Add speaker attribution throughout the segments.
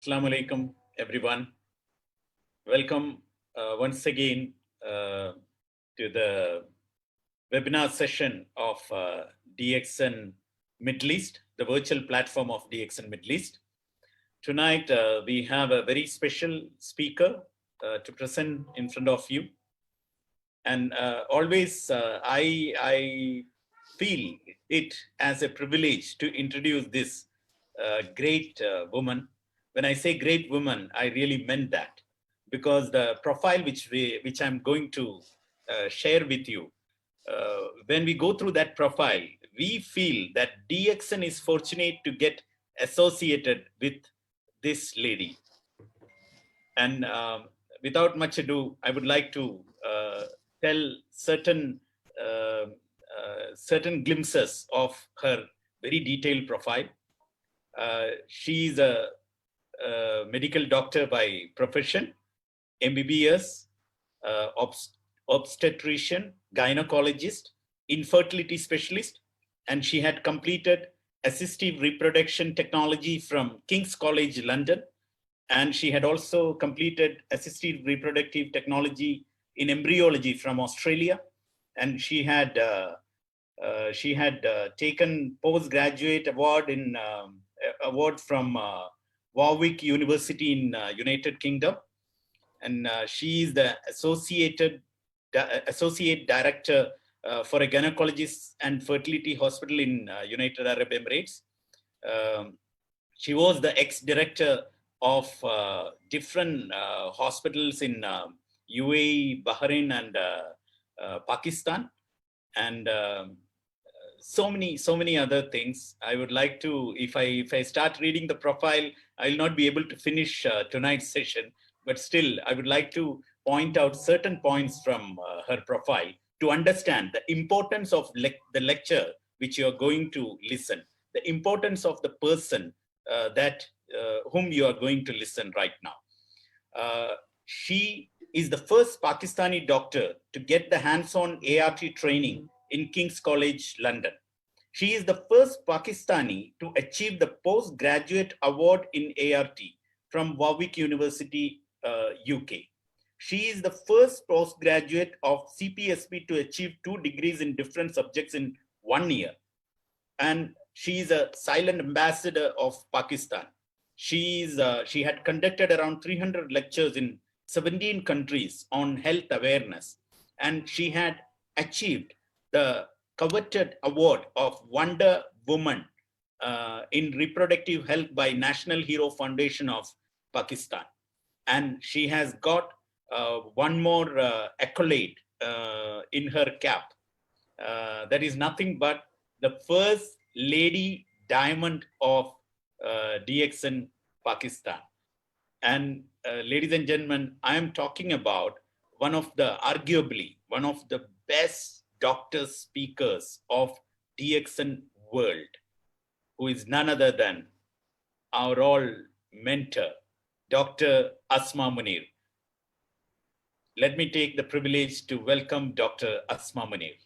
Speaker 1: Assalamu alaikum, everyone. Welcome once again to the webinar session of DXN Middle East, the virtual platform of DXN Middle East. Tonight, we have a very special speaker to present in front of you. And always, I feel it as a privilege to introduce this great woman. When I say great woman, I really meant that, because the profile which I'm going to share with you, when we go through that profile, we feel that DXN is fortunate to get associated with this lady. And without much ado, I would like to tell certain glimpses of her very detailed profile. She's a medical doctor by profession, MBBS, obstetrician, gynecologist, infertility specialist, and she had completed assistive reproduction technology from King's College London, and she had also completed assistive reproductive technology in embryology from Australia, and she had taken postgraduate award from Warwick University in United Kingdom, and she is the associate director for a gynecologist and fertility hospital in United Arab Emirates. She was the ex-director of different hospitals in UAE, Bahrain, and Pakistan, and so many other things. I would like to, if I start reading the profile, I'll not be able to finish tonight's session, but still I would like to point out certain points from her profile to understand the importance of the lecture which you are going to listen, the importance of the person whom you are going to listen right now. She is the first Pakistani doctor to get the hands-on ART training in King's College London. She is the first Pakistani to achieve the postgraduate award in ART from Warwick University, UK. She is the first postgraduate of CPSP to achieve 2 degrees in different subjects in 1 year. And she is a silent ambassador of Pakistan. She had conducted around 300 lectures in 17 countries on health awareness, and she had achieved the coveted award of Wonder Woman in reproductive health by National Hero Foundation of Pakistan. And she has got one more accolade in her cap. That is nothing but the first lady diamond of DXN Pakistan. And ladies and gentlemen, I am talking about arguably one of the best doctor speakers of DXN world, who is none other than our all mentor, Dr. Asma Munir. Let me take the privilege to welcome Dr. Asma Munir.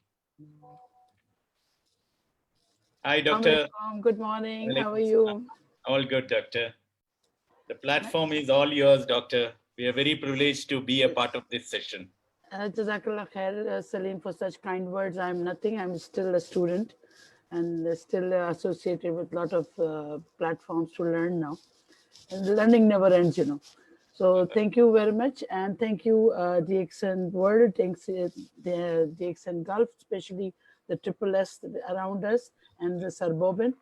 Speaker 1: Hi, Doctor.
Speaker 2: Good morning. How are you?
Speaker 1: All good, Doctor. The platform is all yours, Doctor. We are very privileged to be a part of this session.
Speaker 2: Jazakallah khair, Salim, for such kind words. I'm nothing. I'm still a student and still associated with a lot of platforms to learn now. And learning never ends, you know. So thank you very much. And thank you, DXN World, thanks the DXN Gulf, especially the Triple S around us and the Sir Bobin.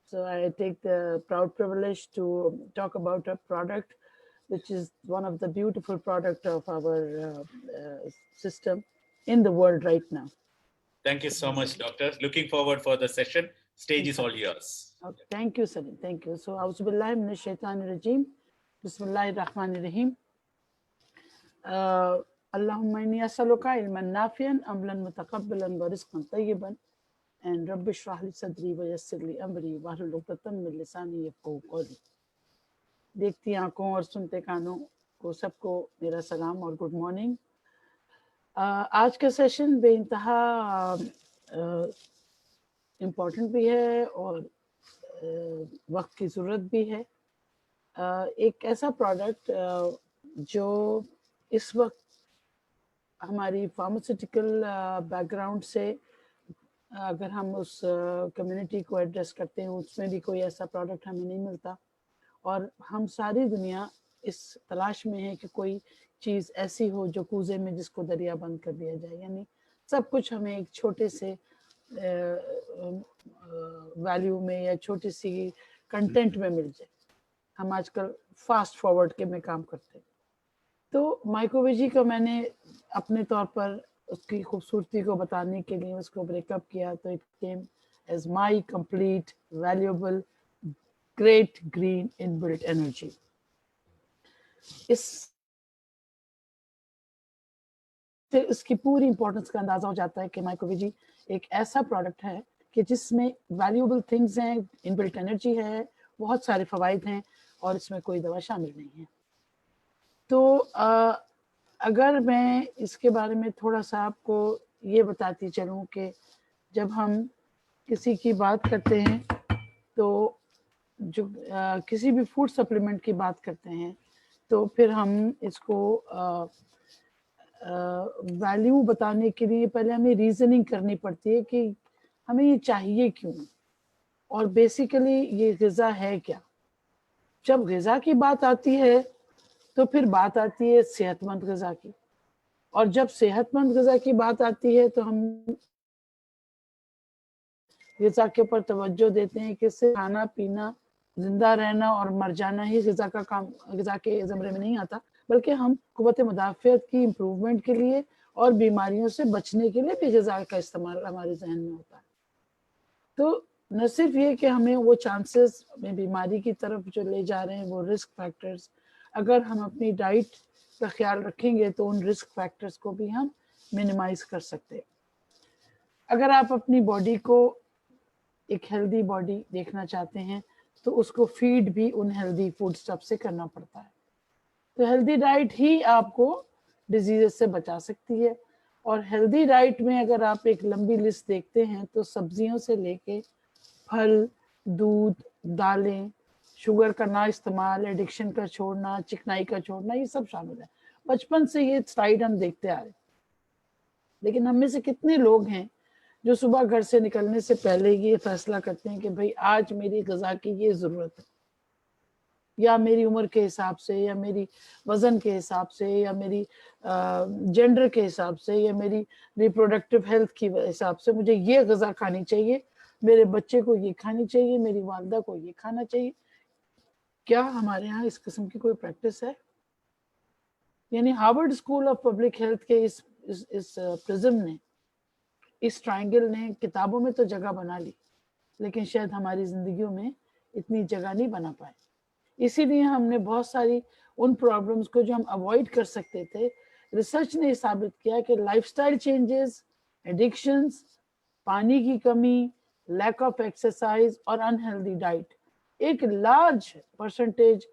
Speaker 2: So I take the proud privilege to talk about a product which is one of the beautiful products of our system in the world right now.
Speaker 1: Thank you so much, Doctor. Looking forward for the session. Stage is all yours.
Speaker 2: Okay. Thank you, Salim. Thank you. So, Auzubillahi minash shaitanir rajim. Bismillahir rahmanir rahim. Allahumma inni as'aluka ilman nafi'an, amalan mutaqabbalan wa rizqan tayyiban. And Rabbi shrah li sadri wa yassir li amri wahlul 'uqdatam min lisani yafqahu qawli. دیکھتی آنکھوں اور سنتے کانوں کو سب کو میرا سلام اور گڈ مارننگ. آج کا سیشن بے انتہا امپورٹنٹ بھی ہے اور وقت کی ضرورت بھی ہے. ایک ایسا پروڈکٹ جو اس وقت ہماری فارماسیوٹیکل بیک گراؤنڈ سے اگر ہم اس کمیونٹی کو ایڈریس کرتے ہیں اس میں بھی کوئی ایسا پروڈکٹ ہمیں نہیں ملتا، اور ہم ساری دنیا اس تلاش میں ہے کہ کوئی چیز ایسی ہو جو کوزے میں جس کو دریا بند کر دیا جائے، یعنی سب کچھ ہمیں ایک چھوٹے سے ویلیو میں یا چھوٹی سی کنٹینٹ میں مل جائے. ہم آج کل فاسٹ فارورڈ کے میں کام کرتے ہیں. تو مائکروویجی کا میں نے اپنے طور پر اس کی خوبصورتی کو بتانے کے لیے اس کو بریک اپ کیا، تو it came as my complete valuable great green in built energy. اس کی پوری امپورٹنس کا اندازہ ہو جاتا ہے کہ مائکروویجی ایک ایسا پروڈکٹ ہے کہ جس میں ویلیوبل تھنگز ہیں، ان بلٹ انرجی ہے، بہت سارے فوائد ہیں، اور اس میں کوئی دوا شامل نہیں ہے. تو اگر میں اس کے بارے میں تھوڑا سا آپ کو یہ بتاتی چلوں کہ جب ہم کسی کی بات کرتے ہیں تو جو کسی بھی فوڈ سپلیمنٹ کی بات کرتے ہیں تو پھر ہم اس کو ویلیو بتانے کے لیے پہلے ہمیں ریزننگ کرنی پڑتی ہے کہ ہمیں یہ چاہیے کیوں، اور بیسیکلی یہ غذا ہے کیا. جب غذا کی بات آتی ہے تو پھر بات آتی ہے صحت مند غذا کی، اور جب صحت مند غذا کی بات آتی ہے تو ہم غذا کے اوپر توجہ دیتے ہیں کہ صرف کھانا پینا، زندہ رہنا اور مر جانا ہی غذا کا کام، غذا کے زمرے میں نہیں آتا، بلکہ ہم قوت مدافعت کی امپروومنٹ کے لیے اور بیماریوں سے بچنے کے لیے بھی غذا کا استعمال ہمارے ذہن میں ہوتا ہے. تو نہ صرف یہ کہ ہمیں وہ چانسز میں بیماری کی طرف جو لے جا رہے ہیں وہ رسک فیکٹرز، اگر ہم اپنی ڈائٹ کا خیال رکھیں گے تو ان رسک فیکٹرز کو بھی ہم منیمائز کر سکتے ہیں. اگر آپ اپنی باڈی کو ایک ہیلدی باڈی دیکھنا چاہتے ہیں تو اس کو فیڈ بھی ان ہیلدی فوڈ سٹف سے کرنا پڑتا ہے. تو ہیلدی ڈائٹ ہی آپ کو ڈیزیز سے بچا سکتی ہے. اور ہیلدی ڈائٹ میں اگر آپ ایک لمبی لسٹ دیکھتے ہیں تو سبزیوں سے لے کے پھل، دودھ، دالیں، شوگر کا نہ استعمال، ایڈکشن کا چھوڑنا، چکنائی کا چھوڑنا، یہ سب شامل ہے. بچپن سے یہ سلائیڈ ہم دیکھتے آ رہے ہیں. لیکن ہم میں سے کتنے لوگ ہیں جو صبح گھر سے نکلنے سے پہلے یہ فیصلہ کرتے ہیں کہ بھئی آج میری غذا کی یہ ضرورت ہے، یا میری عمر کے حساب سے، یا میری وزن کے حساب سے، یا میری جینڈر کے حساب سے، یا میری ریپروڈکٹیو ہیلتھ کی حساب سے مجھے یہ غذا کھانی چاہیے، میرے بچے کو یہ کھانی چاہیے، میری والدہ کو یہ کھانا چاہیے. کیا ہمارے ہاں اس قسم کی کوئی پریکٹس ہے؟ یعنی Harvard school of public health کے اس پرزم نے، اس ٹرائنگل نے کتابوں میں تو جگہ بنا لی، لیکن شاید ہماری زندگیوں میں اتنی جگہ نہیں بنا پائے. اسی لیے ہم نے بہت ساری ان پرابلمس کو جو ہم اوائڈ کر سکتے تھے، ریسرچ نے ثابت کیا کہ لائف سٹائل چینجز، ایڈکشنز، پانی کی کمی، لیک آف ایکسرسائز اور انہیلدی ڈائٹ ایک لارج پرسنٹیج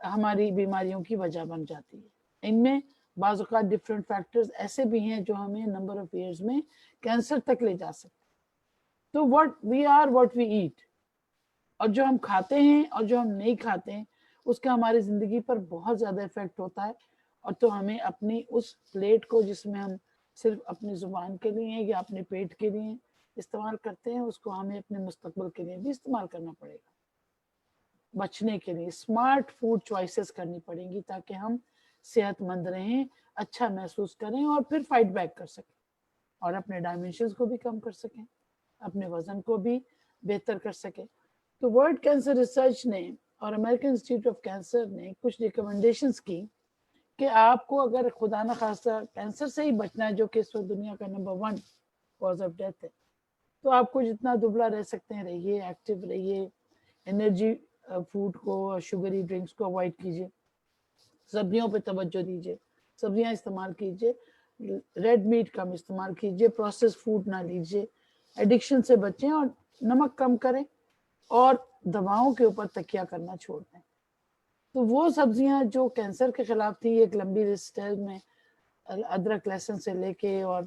Speaker 2: ہماری بیماریوں کی وجہ بن جاتی ہے. ان میں بعض اوقات ڈفرینٹ فیکٹرز ایسے بھی ہیں جو ہمیں نمبر آف ایئرز میں کینسر تک لے جا سکتے. تو we are what we eat, اور جو ہم کھاتے ہیں اور جو ہم نہیں کھاتے ہیں اس کا ہماری زندگی پر بہت زیادہ افیکٹ ہوتا ہے. اور تو ہمیں اپنی اس پلیٹ کو جس میں ہم صرف اپنی زبان کے لیے یا اپنے پیٹ کے لیے استعمال کرتے ہیں، اس کو ہمیں اپنے مستقبل کے لیے بھی استعمال کرنا پڑے گا. بچنے کے لیے اسمارٹ فوڈ چوائسیز کرنی پڑیں گی تاکہ ہم صحت مند رہیں، اچھا محسوس کریں، اور پھر فائٹ بیک کر سکیں، اور اپنے ڈائمینشنز کو بھی کم کر سکیں، اپنے وزن کو بھی بہتر کر سکیں. تو ورلڈ کینسر ریسرچ نے اور امریکن انسٹیٹیوٹ آف کینسر نے کچھ ریکمنڈیشنز کی کہ آپ کو اگر خدا نخواستہ کینسر سے ہی بچنا ہے، جو کہ اس وقت دنیا کا نمبر 1 کاز آف ڈیتھ ہے، تو آپ کو جتنا دبلا رہ سکتے ہیں رہیے، ایکٹیو رہیے، انرجی فوڈ کو اور شوگری ڈرنکس کو اوائڈ کیجیے، سبزیوں پہ توجہ دیجیے، سبزیاں استعمال کیجیے، ریڈ میٹ کم استعمال کیجیے، پروسیس فوڈ نہ لیجیے، ایڈکشن سے بچیں اور نمک کم کریں، اور دواؤں کے اوپر تکیہ کرنا چھوڑ دیں. تو وہ سبزیاں جو کینسر کے خلاف تھی، ایک لمبی لسٹ ہے میں، ادرک لہسن سے لے کے اور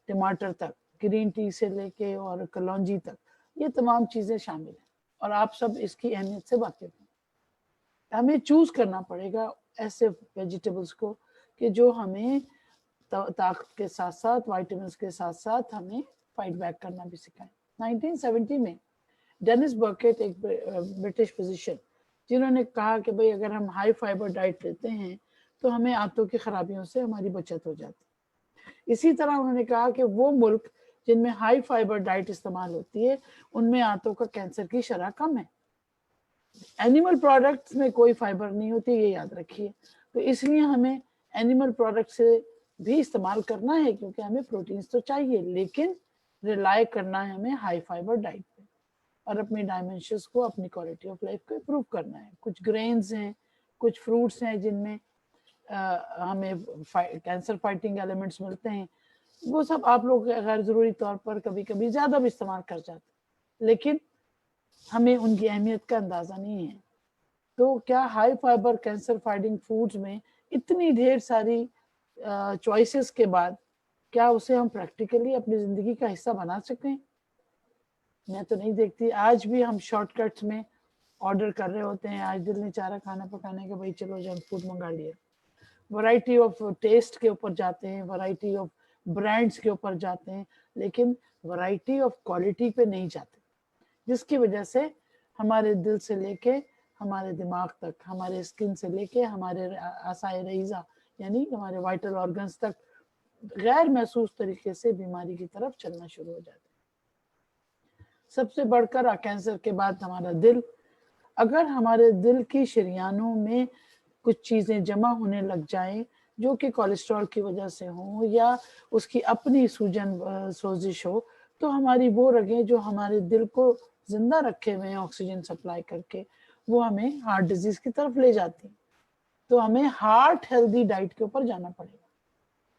Speaker 2: ٹماٹر تک، گرین ٹی سے لے کے اور کلونجی تک، یہ تمام چیزیں شامل ہیں اور آپ سب اس کی اہمیت سے واقف ہیں. ہمیں چوز کرنا پڑے گا ایسے ویجیٹیبلس کو کہ جو ہمیں طاقت کے ساتھ ساتھ وائٹامنس کے ساتھ ساتھ ہمیں فائٹ بیک کرنا بھی سکھائیں. 1970 میں ڈینس برکٹ ایک برٹش فزیشین جنہوں نے کہا کہ بھئی اگر ہم ہائی فائبر ڈائٹ لیتے ہیں تو ہمیں آنتوں کی خرابیوں سے ہماری بچت ہو جاتی. اسی طرح انہوں نے کہا کہ وہ ملک جن میں ہائی فائبر ڈائٹ استعمال ہوتی ہے ان میں آنتوں کا کینسر کی شرح کم ہے. اینیمل پروڈکٹس میں کوئی فائبر نہیں ہوتی، یہ یاد رکھیے. تو اس لیے ہمیں اینیمل پروڈکٹ سے بھی استعمال کرنا ہے کیونکہ ہمیں پروٹینز تو چاہیے، لیکن ریلائی کرنا ہے ہمیں ہائی فائبر ڈائٹ پہ اور اپنی ڈائمینشنز کو، اپنی کوالٹی آف لائف کو امپروو کرنا ہے. کچھ گرینز ہیں، کچھ فروٹس ہیں جن میں ہمیں کینسر فائٹنگ ایلیمنٹس ملتے ہیں. وہ سب آپ لوگ غیر ضروری طور پر کبھی کبھی زیادہ بھی استعمال کر جاتے ہیں، لیکن ہمیں ان کی اہمیت کا اندازہ نہیں ہے. تو کیا high fibre cancer fighting foods میں اتنی ڈھیر ساری چوائسز کے بعد کیا اسے ہم پریکٹیکلی اپنی زندگی کا حصہ بنا سکیں؟ میں تو نہیں دیکھتی. آج بھی ہم شارٹ کٹس میں آرڈر کر رہے ہوتے ہیں. آج دل نے چارہ کھانا پکانے کا، بھائی چلو جنک فوڈ منگا لیے. ورائٹی آف ٹیسٹ کے اوپر جاتے ہیں، ورائٹی آف برانڈس کے اوپر جاتے ہیں، لیکن ورائٹی آف کوالٹی پہ نہیں جاتے، جس کی وجہ سے ہمارے دل سے لے کے ہمارے دماغ تک، ہمارے اسکن سے لے کے ہمارے اعضائے رئیزہ یعنی ہمارے وائٹل آرگنز تک غیر محسوس طریقے سے بیماری کی طرف چلنا شروع ہو جاتے ہیں. سب سے بڑھ کر کینسر کے بعد ہمارا دل. اگر ہمارے دل کی شریانوں میں کچھ چیزیں جمع ہونے لگ جائیں جو کہ کولیسٹرول کی وجہ سے ہوں یا اس کی اپنی سوجن سوزش ہو، تو ہماری وہ رگیں جو ہمارے دل کو زندہ رکھے ہوئے ہیں آکسیجن سپلائی کر کے، وہ ہمیں ہارٹ ڈیزیز کی طرف لے جاتی ہیں. تو ہمیں ہارٹ ہیلدی ڈائٹ کے اوپر جانا پڑے گا،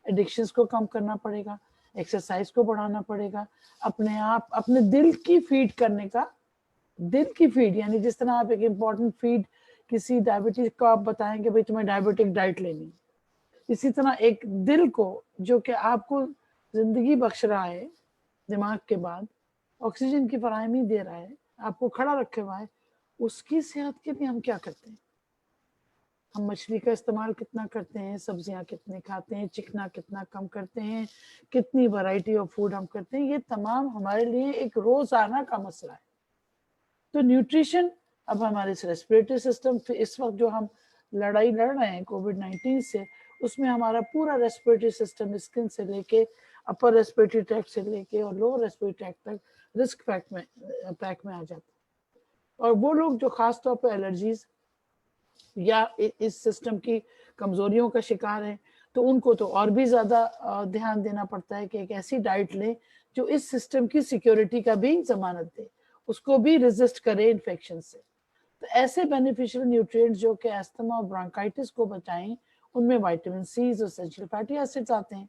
Speaker 2: ایڈکشنز کو کم کرنا پڑے گا، ایکسرسائز کو بڑھانا پڑے گا، اپنے آپ اپنے دل کی فیڈ کرنے کا. دل کی فیڈ یعنی جس طرح آپ ایک امپورٹنٹ فیڈ کسی ڈائبٹیز کو آپ بتائیں کہ بھئی تمہیں ڈائبٹک ڈائٹ لینی، اسی طرح ایک دل کو جو کہ آپ کو زندگی بخش رہا ہے، دماغ کے بعد آکسیجن کی فراہمی دے رہا ہے، آپ کو کھڑا رکھے ہوا ہے، اس کی صحت کے لیے ہم کیا کرتے ہیں؟ ہم مچھلی کا استعمال کتنا کرتے ہیں، سبزیاں کتنے کھاتے ہیں، چکنا کتنا کم کرتے ہیں، کتنی ورائٹی آف فوڈ ہم کرتے ہیں، یہ تمام ہمارے لیے ایک روزانہ کا مسئلہ ہے. تو نیوٹریشن اب ہمارے ریسپریٹری سسٹم اس وقت جو ہم لڑائی لڑ رہے ہیں کووڈ-19 سے، اس میں ہمارا پورا ریسپریٹری سسٹم اسکن سے لے کے اپر ریسپریٹری ٹریکٹ سے لے کے اور لوور ریسپریٹری ٹریکٹ تک رسک پیک میں آ جاتا ہے. اور وہ لوگ جو خاص طور پہ الرجیز یا اس سسٹم کی کمزوریوں کا شکار ہیں، تو ان کو تو اور بھی زیادہ دھیان دینا پڑتا ہے کہ ایک ایسی ڈائٹ لیں جو اس سسٹم کی سیکیورٹی کا بھی ضمانت دے، اس کو بھی ریزسٹ کرے انفیکشن سے. تو ایسے بینیفیشل نیوٹرینٹس جو کہ استھما اور برانکائٹس کو بچائیں، ان میں وائٹامن سیز اور اسینشیل فیٹی ایسڈز آتے ہیں،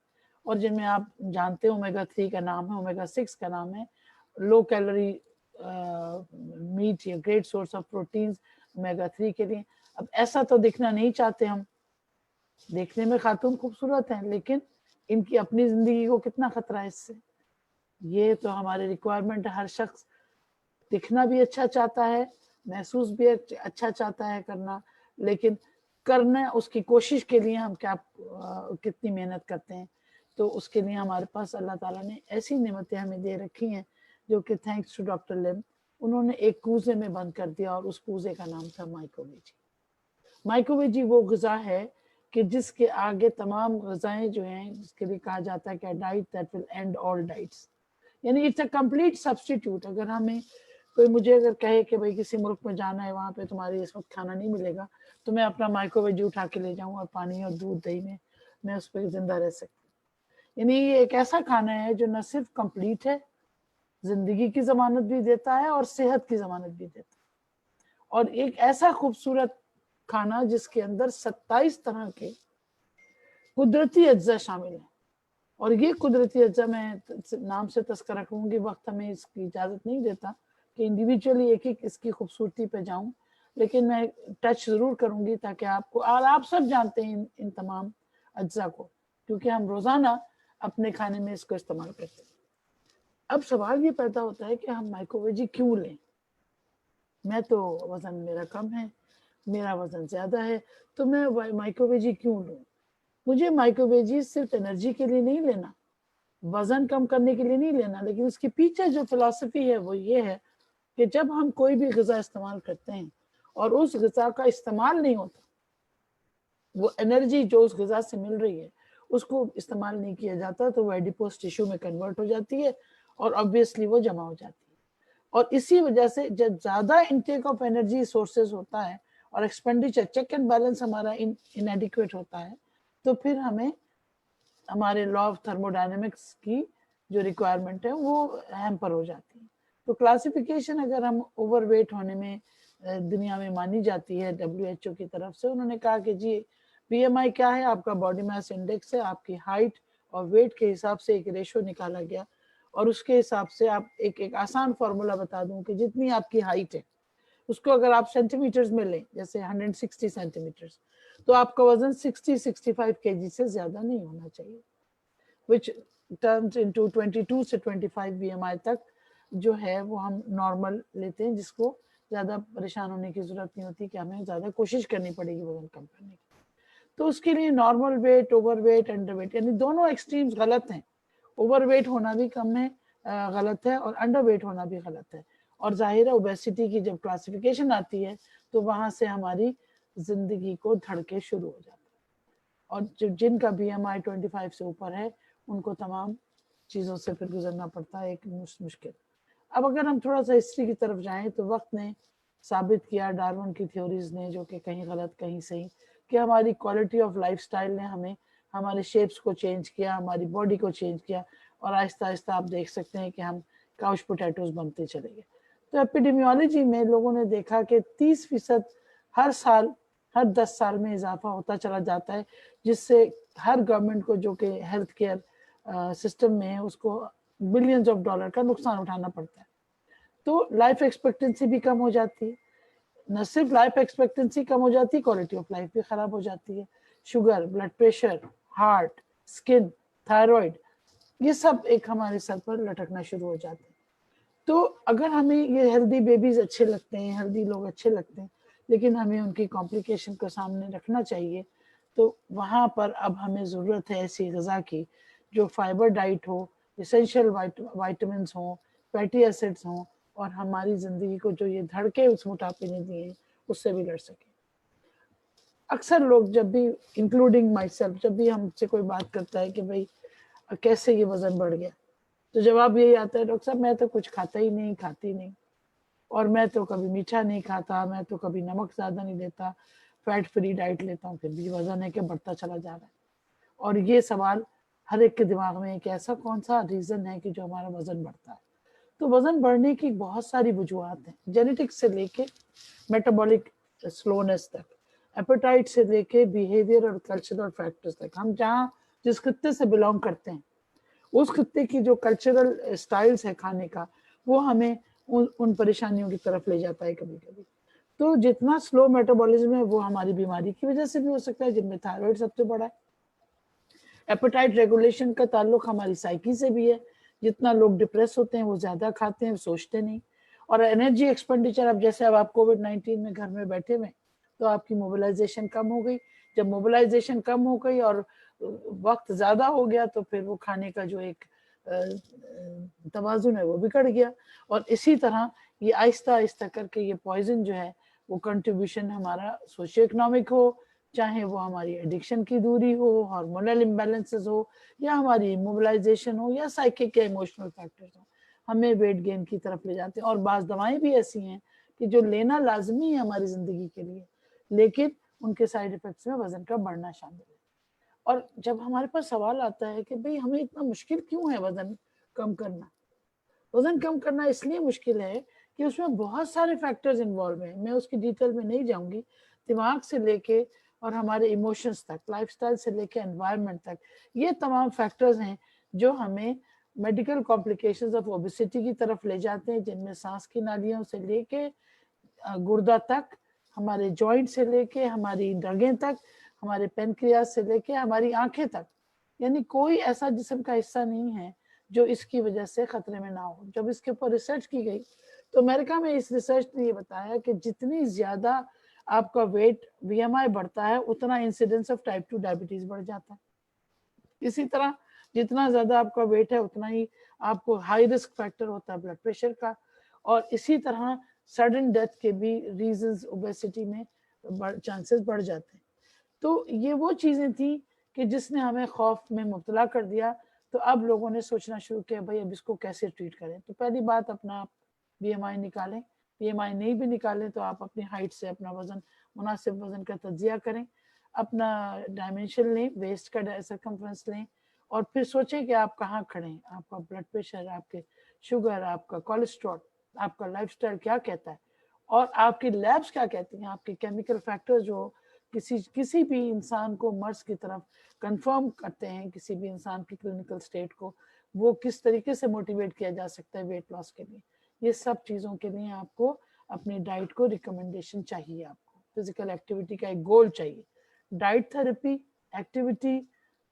Speaker 2: اور جن میں آپ جانتے ہیں اومیگا 3 کا نام ہے، اومیگا 6 کا نام ہے. لو کیلوری میٹ یا great source of proteins omega 3 کے لیے. اب ایسا تو دکھنا نہیں چاہتے ہم، دیکھنے میں خاتون خوبصورت ہیں، لیکن ان کی اپنی زندگی کو کتنا خطرہ ہے اس سے. یہ تو ہمارے ریکوائرمنٹ ہے. ہر شخص دکھنا بھی اچھا چاہتا ہے، محسوس بھی اچھا چاہتا ہے کرنا، لیکن کرنا اس کی کوشش کے لیے ہم کیا کتنی محنت کرتے ہیں. تو اس کے لیے ہمارے پاس اللہ تعالیٰ نے ایسی نعمتیں ہمیں دے رکھی ہیں جو کہ تھینکس ٹو ڈاکٹر لم انہوں نے ایک کوزے میں بند کر دیا، اور اس کوزے کا نام تھا مائکرو ویجی. مائکرو ویجی وہ غذا ہے کہ جس کے آگے تمام غذائیں جو ہیں، جس کے لیے کہا جاتا ہے کہ diet that will and all ڈائٹس، یعنی اٹس اے کمپلیٹ سبسٹیٹیوٹ. اگر ہمیں کوئی مجھے اگر کہے کہ بھائی کسی ملک میں جانا ہے، وہاں پہ تمہاری اس وقت کھانا نہیں ملے گا، تو میں اپنا مائکرو ویجی اٹھا کے لے جاؤں اور پانی اور دودھ دہی میں اس پہ زندہ رہ سکتی. یعنی یہ ایک ایسا کھانا ہے جو نہ صرف کمپلیٹ ہے، زندگی کی ضمانت بھی دیتا ہے اور صحت کی ضمانت بھی دیتا ہے، اور ایک ایسا خوبصورت کھانا جس کے اندر 27 طرح کے قدرتی اجزاء شامل ہیں. اور یہ قدرتی اجزاء میں نام سے تذکرہ کروں گی، وقت ہمیں اس کی اجازت نہیں دیتا کہ انڈیویجولی ایک ایک اس کی خوبصورتی پہ جاؤں، لیکن میں ٹچ ضرور کروں گی تاکہ آپ کو، اور آپ سب جانتے ہیں ان تمام اجزاء کو، کیونکہ ہم روزانہ اپنے کھانے میں اس کو استعمال کرتے ہیں. اب سوال یہ پیدا ہوتا ہے کہ ہم مائکرو ویجی کیوں لیں؟ میں تو وزن میرا کم ہے، میرا وزن زیادہ ہے تو میں مائکرو ویجی کیوں لوں؟ مجھے مائکرو ویجی صرف انرجی کے لیے نہیں لینا، وزن کم کرنے کے لیے نہیں لینا، لیکن اس کے پیچھے جو فلسفی ہے وہ یہ ہے کہ جب ہم کوئی بھی غذا استعمال کرتے ہیں اور اس غذا کا استعمال نہیں ہوتا، وہ انرجی جو اس غذا سے مل رہی ہے اس کو استعمال نہیں کیا جاتا، تو وہ ایڈیپوس ٹیشو میں کنورٹ ہو جاتی ہے اور obviously وہ جمع ہو جاتی ہے. اور اسی وجہ سے جب زیادہ انٹیک آف انرجی سورسز ہوتا ہے اور ایکسپینڈیچر چیک اینڈ بیلنس ہمارا انیڈیکویٹ ہوتا ہے، تو پھر ہمیں ہمارے لا آف تھرمو ڈائنامکس کی جو ریکوائرمنٹ ہے وہ ہیمپر ہو جاتی ہے. تو کلاسیفیکیشن اگر ہم اوور ویٹ ہونے میں دنیا میں مانی جاتی ہے WHO کی طرف سے، انہوں نے کہا کہ جی BMI کیا ہے؟ آپ کا باڈی میس انڈیکس ہے، آپ کی ہائٹ اور ویٹ کے حساب سے ایک ریشو نکالا گیا، اور اس کے حساب سے آپ ایک آسان فارمولا بتا دوں کہ جتنی آپ کی ہائٹ ہے اس کو اگر آپ سینٹی میٹرز میں لیں، جیسے 160 سینٹی میٹرز، تو آپ کا وزن 65 kg سے زیادہ نہیں ہونا چاہیے، which turns into 22 سے 25 BMI تک جو ہے وہ ہم نارمل لیتے ہیں، جس کو زیادہ پریشان ہونے کی ضرورت نہیں ہوتی کہ ہمیں زیادہ کوشش کرنی پڑے گی وزن کم کرنے کی. تو اس کے لیے normal weight, over weight, under weight, یعنی دونوں ایکسٹریمز غلط ہیں. اوور ویٹ ہونا بھی کم ہے غلط ہے، اور انڈر ویٹ ہونا بھی غلط ہے. اور ظاہر ہے اوبیسٹی کی جب کلاسیفیکیشن آتی ہے تو وہاں سے ہماری زندگی کو دھڑکے شروع ہو جاتا ہے، اور جن کا BMI 25 سے اوپر ہے ان کو تمام چیزوں سے پھر گزرنا پڑتا ہے ایک مشکل. اب اگر ہم تھوڑا سا ہسٹری کی طرف جائیں تو وقت نے ثابت کیا، ڈارون کی تھیوریز نے، جو کہ کہیں غلط کہیں صحیح، کہ ہماری کوالٹی آف لائف سٹائل نے ہمیں ہمارے شیپس کو چینج کیا، ہماری باڈی کو چینج کیا، اور آہستہ آہستہ آپ دیکھ سکتے ہیں کہ ہم کاؤچ پوٹیٹوز بنتے چلے گئے. تو ایپیڈیمیولوجی میں لوگوں نے دیکھا کہ 30% ہر سال، ہر 10 سال میں اضافہ ہوتا چلا جاتا ہے، جس سے ہر گورنمنٹ کو جو کہ ہیلتھ کیئر سسٹم میں ہے اس کو بلینز آف ڈالر کا نقصان اٹھانا پڑتا ہے. تو لائف ایکسپیکٹنسی بھی کم ہو جاتی ہے، نہ صرف لائف ایکسپیکٹنسی کم ہو جاتی ہے، کوالٹی آف لائف بھی خراب ہو جاتی ہے. شوگر، بلڈ پریشر، ہارٹ، سکن، تھائرائڈ، یہ سب ایک ہمارے سر پر لٹکنا شروع ہو جاتے ہیں. تو اگر ہمیں یہ ہیلدی بیبیز اچھے لگتے ہیں، ہیلدی لوگ اچھے لگتے ہیں، لیکن ہمیں ان کی کمپلیکیشن کو سامنے رکھنا چاہیے، تو وہاں پر اب ہمیں ضرورت ہے ایسی غذا کی جو فائبر ڈائٹ ہو، اسینشیل وائٹامنس ہوں، فیٹی ایسڈز ہوں، اور ہماری زندگی کو جو یہ دھڑکے اس موٹاپے نے دیے ہیں اس سے بھی لڑ سکیں. اکثر لوگ جب بھی انکلوڈنگ مائی سیلف، جب بھی ہم سے کوئی بات کرتا ہے کہ بھائی کیسے یہ وزن بڑھ گیا، تو جواب یہی آتا ہے ڈاکٹر صاحب میں تو کچھ کھاتا ہی نہیں، کھاتی نہیں، اور میں تو کبھی میٹھا نہیں کھاتا، میں تو کبھی نمک زیادہ نہیں لیتا، فیٹ فری ڈائٹ لیتا ہوں، پھر بھی وزن ہے کہ بڑھتا چلا جا رہا ہے. اور یہ سوال ہر ایک کے دماغ میں ایک ایسا کون سا ریزن ہے کہ جو ہمارا وزن بڑھتا ہے. تو وزن بڑھنے کی بہت ساری وجوہات ہیں، جینیٹکس سے لے کے میٹابولک سلونس تک، ایپیٹائٹ سے لے کے بیہیویئر اور کلچرل فیکٹرز تک. ہم جہاں جس خطے سے بلونگ کرتے ہیں اس خطے کی جو کلچرل سٹائلز ہے کھانے کا، وہ ہمیں ان پریشانیوں کی طرف لے جاتا ہے کبھی کبھی. تو جتنا سلو میٹابولزم ہے وہ ہماری بیماری کی وجہ سے بھی ہو سکتا ہے، جن میں تھائرائڈ سب سے بڑا ہے. ایپیٹائٹ ریگولیشن کا تعلق ہماری سائیکی سے بھی ہے، جتنا لوگ ڈپریس ہوتے ہیں وہ زیادہ کھاتے ہیں، سوچتے نہیں. اور انرجی ایکسپینڈیچر، اب جیسے اب آپ کووڈ-19 میں گھر میں بیٹھے ہوئے تو آپ کی موبلائزیشن کم ہو گئی. جب موبلائزیشن کم ہو گئی اور وقت زیادہ ہو گیا تو پھر وہ کھانے کا جو ایک توازن ہے وہ بگڑ گیا. اور اسی طرح یہ آہستہ آہستہ کر کے یہ پوائزن جو ہے وہ کنٹریبیوشن ہمارا سوشیو اکنامک ہو، چاہے وہ ہماری ایڈکشن کی دوری ہو، ہارمونل امبیلنسز ہو، یا ہماری موبلائزیشن ہو، یا سائیکک یا ایموشنل فیکٹرز ہوں، ہمیں ویٹ گین کی طرف لے جاتے ہیں. اور بعض دوائیں بھی ایسی ہیں کہ جو لینا لازمی ہے ہماری زندگی کے لیے، لیکن ان کے سائیڈ ایفیکٹس میں وزن کا بڑھنا شامل ہے. اور جب ہمارے پاس سوال آتا ہے کہ بھئی ہمیں اتنا مشکل کیوں ہے وزن کم کرنا، وزن کم کرنا اس لیے مشکل ہے کہ اس میں بہت سارے فیکٹرز انوالو ہیں. میں اس کی ڈیٹیل میں نہیں جاؤں گی. دماغ سے لے کے اور ہمارے ایموشنز تک، لائف سٹائل سے لے کے انوائرمنٹ تک، یہ تمام فیکٹرز ہیں جو ہمیں میڈیکل کمپلیکیشنز آف اوبیسٹی کی طرف لے جاتے ہیں، جن میں سانس کی نالیوں سے لے کے گردہ تک، ہمارے جوائنٹ سے لے کے ہماری رگیں تک، ہمارے پینکریاس سے لے کے ہماری آنکھیں تک. یعنی کوئی ایسا جسم کا حصہ نہیں ہے جو اس کی وجہ سے خطرے میں نہ ہو. جب اس کے اوپر ریسرچ کی گئی تو امریکہ میں اس ریسرچ نے یہ بتایا کہ جتنی زیادہ آپ کا ویٹ BMI بڑھتا ہے اتنا انسیڈنس آف ٹائپ 2 ڈائبٹیز بڑھ جاتا ہے. اسی طرح جتنا زیادہ آپ کا ویٹ ہے اتنا ہی آپ کو ہائی رسک فیکٹر ہوتا ہے بلڈ پریشر کا, اور اسی طرح سڈن ڈیتھ کے بھی ریزنز اوبیسٹی میں چانسز بڑھ جاتے ہیں. تو یہ وہ چیزیں تھیں کہ جس نے ہمیں خوف میں مبتلا کر دیا. تو اب لوگوں نے سوچنا شروع کیا بھائی اب اس کو کیسے ٹریٹ کریں. تو پہلی بات اپنا BMI نکالیں. BMI نہیں بھی نکالیں تو آپ اپنی ہائٹ سے اپنا وزن, مناسب وزن کا تجزیہ کریں, اپنا ڈائمینشن لیں, ویسٹ کا سرکمفرنس لیں, اور پھر سوچیں کہ آپ کہاں کھڑے ہیں, آپ کا بلڈ پریشر, آپ کے شوگر, آپ کا کولیسٹرول, آپ کا لائف سٹائل کیا کہتا ہے, اور آپ کی لیبس کیا کہتی ہیں, آپ کے کیمیکل فیکٹر جو کسی بھی انسان کو مرض کی طرف کنفرم کرتے ہیں, کسی بھی انسان کی کلینکل سٹیٹ کو, وہ کس طریقے سے موٹیویٹ کیا جا سکتا ہے ویٹ لاس کے لیے. یہ سب چیزوں کے لیے آپ کو اپنی ڈائٹ کو ریکمنڈیشن چاہیے. آپ کو فزیکل ایکٹیویٹی کا ایک گول چاہیے. ڈائٹ تھراپی, ایکٹیویٹی,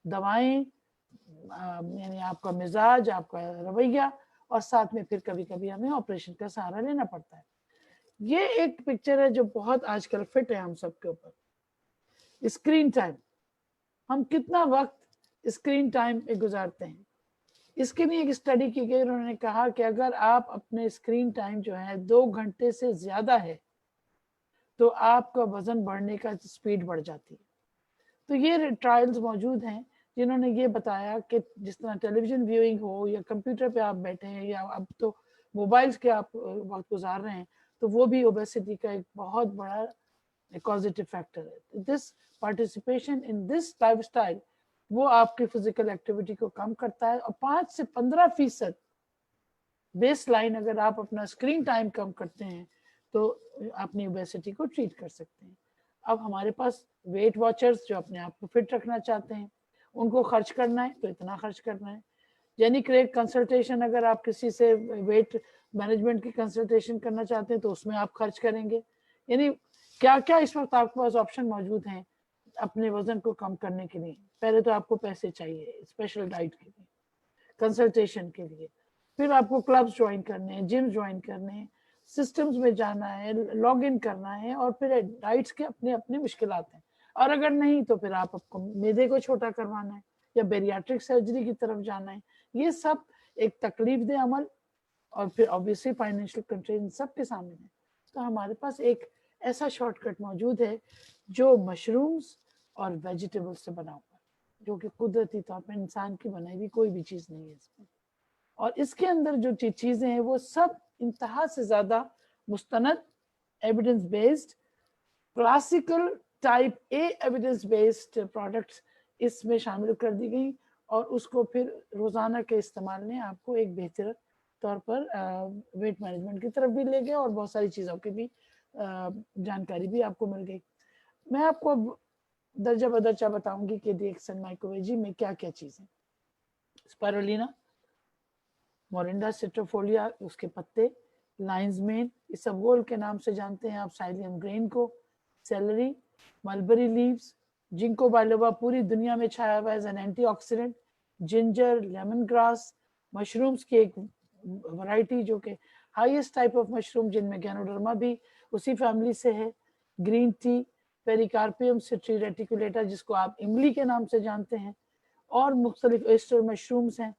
Speaker 2: دوائیں, یعنی آپ کا مزاج, آپ کا رویہ, اور ساتھ میں پھر کبھی کبھی ہمیں آپریشن کا سہارا لینا پڑتا ہے. یہ ایک پکچر ہے جو بہت آج کل فٹ ہے ہم سب کے اوپر. اسکرین ٹائم, ہم کتنا وقت اسکرین ٹائم پہ گزارتے ہیں. اس کے لیے ایک اسٹڈی کی گئی, انہوں نے کہا کہ اگر آپ اپنے اسکرین ٹائم جو ہے 2 گھنٹے سے زیادہ ہے تو آپ کا وزن بڑھنے کا سپیڈ بڑھ جاتی ہے. تو یہ ٹرائلز موجود ہیں جنہوں نے یہ بتایا کہ جس طرح ٹیلی ویژن ویونگ ہو یا کمپیوٹر پہ آپ بیٹھے ہیں یا اب تو موبائلز کے آپ وقت گزار رہے ہیں, تو وہ بھی اوبیسٹی کا ایک بہت بڑا کازیٹیو فیکٹر ہے. This participation in this lifestyle وہ آپ کی فزیکل ایکٹیویٹی کو کم کرتا ہے, اور 5 سے 15% بیس لائن اگر آپ اپنا اسکرین ٹائم کم کرتے ہیں تو اپنی اوبیسٹی کو ٹریٹ کر سکتے ہیں. اب ہمارے پاس ویٹ واچرز جو اپنے آپ کو فٹ رکھنا چاہتے ہیں, ان کو خرچ کرنا ہے تو اتنا خرچ کرنا ہے. جینی کریگ کنسلٹیشن, اگر آپ کسی سے ویٹ مینجمنٹ کی کنسلٹیشن کرنا چاہتے ہیں تو اس میں آپ خرچ کریں گے. یعنی کیا کیا اس وقت آپ کے پاس آپشن موجود ہیں اپنے وزن کو کم کرنے کے لیے. پہلے تو آپ کو پیسے چاہیے اسپیشل ڈائٹ کے لیے, کنسلٹیشن کے لیے, پھر آپ کو کلبس جوائن کرنے ہیں, جم جوائن کرنے ہیں, سسٹمز میں جانا ہے, لاگ ان کرنا ہے, اور پھر ڈائٹس کے اپنے اپنے مشکلات ہیں. اور اگر نہیں تو پھر آپ کو معدے کو چھوٹا کروانا ہے یا بیریاٹرک سرجری کی طرف جانا ہے. یہ سب ایک تکلیف دہ عمل, اور پھر obviously فائنینشیل کنسٹرین سب کے سامنے ہے. تو ہمارے پاس ایک ایسا شارٹ کٹ موجود ہے جو مشرومز اور ویجیٹیبل سے بنا ہوا ہے, جو کہ قدرتی طور پر انسان کی بنائی ہوئی کوئی بھی چیز نہیں ہے اس میں. اور اس کے اندر جو چیزیں ہیں وہ سب انتہا سے زیادہ مستند, evidence based, classical type A evidence based products اس میں شامل کر دی گئی, اور اس کو پھر روزانہ کے استعمال نے آپ کو ایک بہتر طور پر ویٹ مینجمنٹ کی طرف بھی لے گئے, اور بہت ساری چیزوں کی بھی جانکاری بھی آپ کو مل گئی. میں آپ کو درجہ بدرجہ بتاؤں گی کہ ڈیکسن مائکوویجی میں کیا کیا چیزیں. اسپائرولینا, مورنڈا سٹروفولیا اس کے پتے, لائنز مین اسبگول کے نام سے جانتے ہیں آپ سائلیم گرین کو, celery, mulberry leaves, ginkgo biloba پوری دنیا میں چھایا ہوا as an antioxidant, ginger, lemongrass, mushrooms کی ایک ورائٹی جو کہ ہائیسٹ ٹائپ آف مشروم جن میں گینوڈرما بھی اسی فیملی سے ہے, گرین ٹی, پیریکارپیم سٹری ریٹیکولیٹا جس کو آپ املی کے نام سے جانتے ہیں, اور مختلف ایسٹر مشرومز ہیں,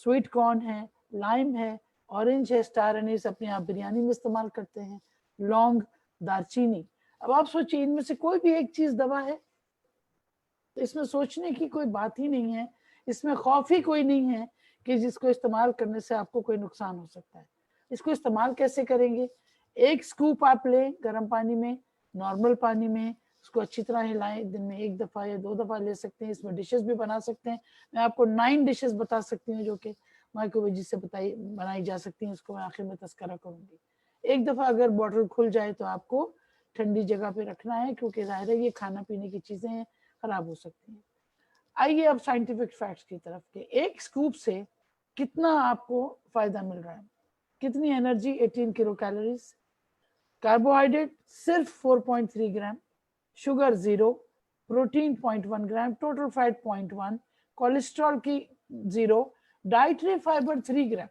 Speaker 2: سویٹ کارن ہے, لائم ہے, اورنج ہے, اسٹار انیس اپنے آپ بریانی میں استعمال کرتے ہیں, لونگ, دارچینی. اب آپ سوچیں ان میں سے کوئی بھی ایک چیز دوا ہے؟ تو اس میں سوچنے کی کوئی بات ہی نہیں ہے, اس میں خوف ہی کوئی نہیں ہے کہ جس کو استعمال کرنے سے آپ کو کوئی نقصان ہو سکتا ہے. اس کو استعمال کیسے کریں گے؟ ایک سکوپ آپ لیں گرم پانی میں, نارمل پانی میں, اس کو اچھی طرح ہلائیں, دن میں 1 دفعہ یا 2 دفعہ لے سکتے ہیں. اس میں ڈشز بھی بنا سکتے ہیں, میں آپ کو 9 ڈشز بتا سکتی ہوں جو کہ مائکروویجی سے بنائی جا سکتی ہیں, اس کو میں آخر میں تذکرہ کروں گی. ایک دفعہ اگر بوٹل کھل جائے تو آپ کو ٹھنڈی جگہ پہ رکھنا ہے, کیونکہ ظاہر ہے یہ کھانا پینے کی چیزیں ہیں, خراب ہو سکتی ہیں. آئیے اب سائنٹیفک فیکٹس کی طرف کے. ایک سکوپ سے کتنا آپ کو فائدہ مل رہا ہے, کتنی انرجی, 18 کلو کیلوریز, کاربوہائیڈریٹ صرف 4.3 gram, sugar 0, protein 0.1 gram, total fat 0.1, cholesterol کی 0, ڈائٹری فائبر 3 گرام,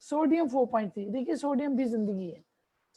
Speaker 2: سوڈیم 4.3. دیکھیے سوڈیم بھی زندگی ہے,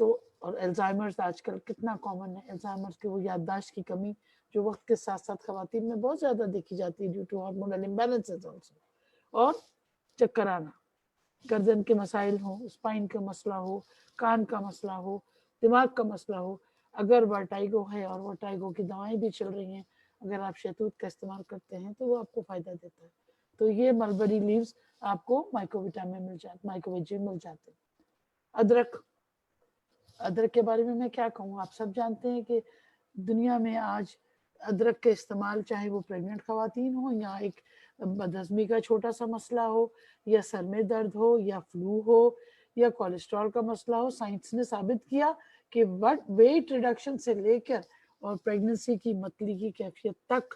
Speaker 2: تو اور الزائمرز آج کل کتنا کامن ہے، الزائمرز کی وہ یادداشت کی کمی جو وقت کے ساتھ ساتھ خواتین میں بہت زیادہ دیکھی جاتی ہے due to hormonal imbalances also, اور چکر آنا، گردن کے مسائل ہوں، اسپائن کا مسئلہ ہو، کان کا مسئلہ ہو، دماغ کا مسئلہ ہو، اگر ورٹائگو ہے اور ورٹائگو کی دوائیں بھی چل رہی ہیں، اگر آپ شہتوت کا استعمال کرتے ہیں تو وہ آپ کو فائدہ دیتا ہے. تو یہ ملبری لیوز آپ کو مائکرو وٹامن مل جاتے، مائکرو ویجین مل جاتے ہیں. ادرک، ادرک کے بارے میں کیا کہوں، آپ سب جانتے ہیں کہ دنیا میں آج ادرک کے استعمال چاہے وہ پریگننٹ خواتین ہوں یا ایک بدہضمی کا چھوٹا سا مسئلہ ہو یا سر میں درد ہو یا فلو ہو یا کولیسٹرول کا مسئلہ ہو، سائنس نے ثابت کیا کہ ویٹ ریڈکشن سے لے کر اور پریگننسی کی متلی کی کیفیت تک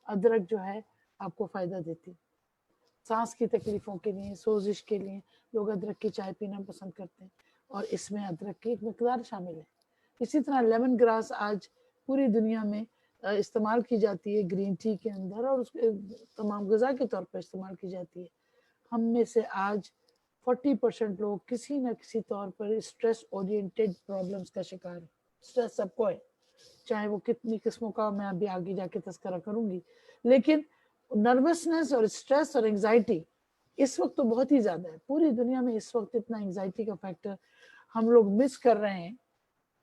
Speaker 2: ادرک جو ہے آپ کو فائدہ دیتی. سانس کی تکلیفوں کے لیے، سوزش کے لیے لوگ ادرک کی چائے پینا پسند کرتے ہیں اور اس میں ادرک کی ایک مقدار شامل ہے. اسی طرح لیمن گراس آج پوری دنیا میں استعمال کی جاتی ہے گرین ٹی کے اندر، اور اس کے تمام غذا کے طور پر استعمال کی جاتی ہے. ہم میں سے آج 40% لوگ کسی نہ کسی طور پر اسٹریس اورینٹیڈ پرابلمس کا شکار ہیں. اسٹریس سب کو ہے، چاہے وہ کتنی قسموں کا، میں ابھی آگے جا کے تذکرہ کروں گی، لیکن نروسنس اور اسٹریس اور انگزائٹی اس وقت تو بہت ہی زیادہ ہے. پوری دنیا میں اس وقت اتنا انگزائٹی کا فیکٹر ہم لوگ مس کر رہے ہیں.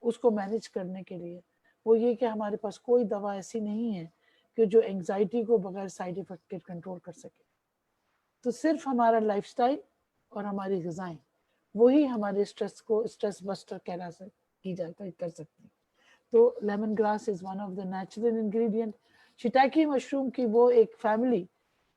Speaker 2: اس کو مینج کرنے کے لیے وہ یہ کہ ہمارے پاس کوئی دوا ایسی نہیں ہے کہ جو انگزائٹی کو بغیر سائیڈ افیکٹ کے کنٹرول کر سکے. تو صرف ہمارا لائف سٹائل اور ہماری غذائیں وہی ہمارے اسٹریس کو اسٹریس بسٹر کر سکتی ہیں. تو lemongrass is one of the natural ingredient. Shiitake mushroom کی وہ ایک فیملی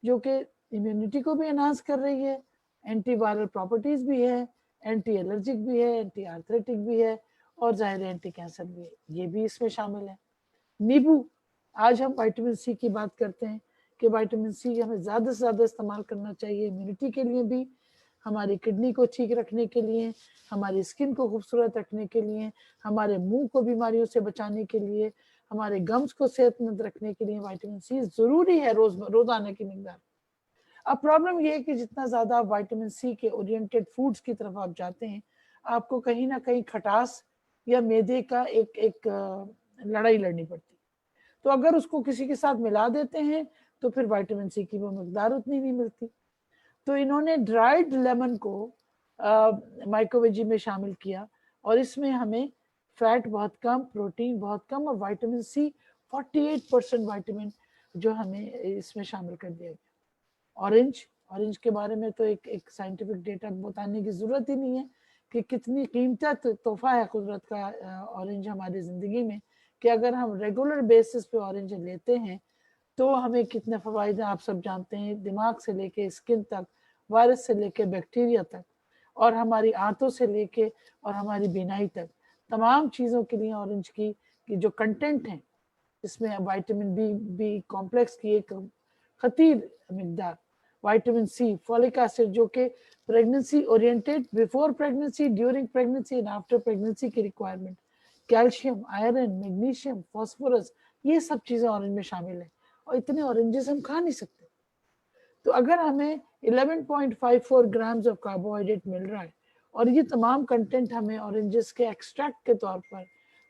Speaker 2: جو کہ امیونٹی کو بھی انہانس کر رہی ہے، اینٹی وائرل پراپرٹیز بھی ہے، اینٹی الرجک بھی ہے، اینٹی آرتھریٹک بھی ہے، اور ظاہر ہے اینٹی کینسر بھی ہے، یہ بھی اس میں شامل ہے. نیبو، آج ہم وائٹامن سی کی بات کرتے ہیں کہ وائٹامن سی ہمیں زیادہ سے زیادہ استعمال کرنا چاہیے امیونٹی کے لیے بھی، ہماری کڈنی کو ٹھیک رکھنے کے لیے، ہماری اسکن کو خوبصورت رکھنے کے لیے، ہمارے منہ کو بیماریوں سے بچانے کے لیے، ہمارے گمز کو صحت مند رکھنے کے لیے وائٹامن سی ضروری ہے روزانہ کی مقدار. اب پرابلم یہ ہے کہ جتنا زیادہ آپ وائٹامن سی کے اورینٹیڈ فوڈز کی طرف آپ جاتے ہیں، آپ کو کہیں نہ کہیں کھٹاس یا میدے کا ایک لڑائی لڑنی پڑتی. تو اگر اس کو کسی کے ساتھ ملا دیتے ہیں تو پھر وائٹامن سی کی وہ مقدار اتنی نہیں ملتی. تو انہوں نے ڈرائیڈ لیمن کو مائکرو ویجی میں شامل کیا، اور اس میں ہمیں فیٹ بہت کم، پروٹین بہت کم، اور وائٹامن سی 48% وائٹامن جو ہمیں اس میں شامل کر دیا گیا. اورنج کے بارے میں تو ایک سائنٹیفک ڈیٹا بتانے کی ضرورت ہی نہیں ہے کہ کتنی قیمتی تحفہ ہے قدرت کا اورنج ہماری زندگی میں، کہ اگر ہم ریگولر بیسس پہ اورنج لیتے ہیں تو ہمیں کتنے فوائد ہیں آپ سب جانتے ہیں، دماغ سے لے کے اسکن تک، وائرس سے لے کے بیکٹیریا تک، اور ہماری آنتوں سے لے کے اور ہماری بینائی تک، تمام چیزوں کے لیے اورنج کی جو کنٹینٹ ہیں، اس میں وائٹامن بی کمپلیکس کی ایک خطیر مقدار، وائٹامن سی، فولک ایسڈ جو کہ pregnancy oriented, before pregnancy, during pregnancy and after pregnancy کی requirement, calcium, iron, magnesium, phosphorus, یہ سب چیزیں اورنج میں شامل ہیں، اور اتنے اورنجز ہم کھا نہیں سکتے. تو اگر ہمیں 11.54 گرامز آف کاربوہائیڈریٹ مل رہا ہے، اور یہ تمام کنٹینٹ ہمیں اورنجز کے ایکسٹریکٹ کے طور پر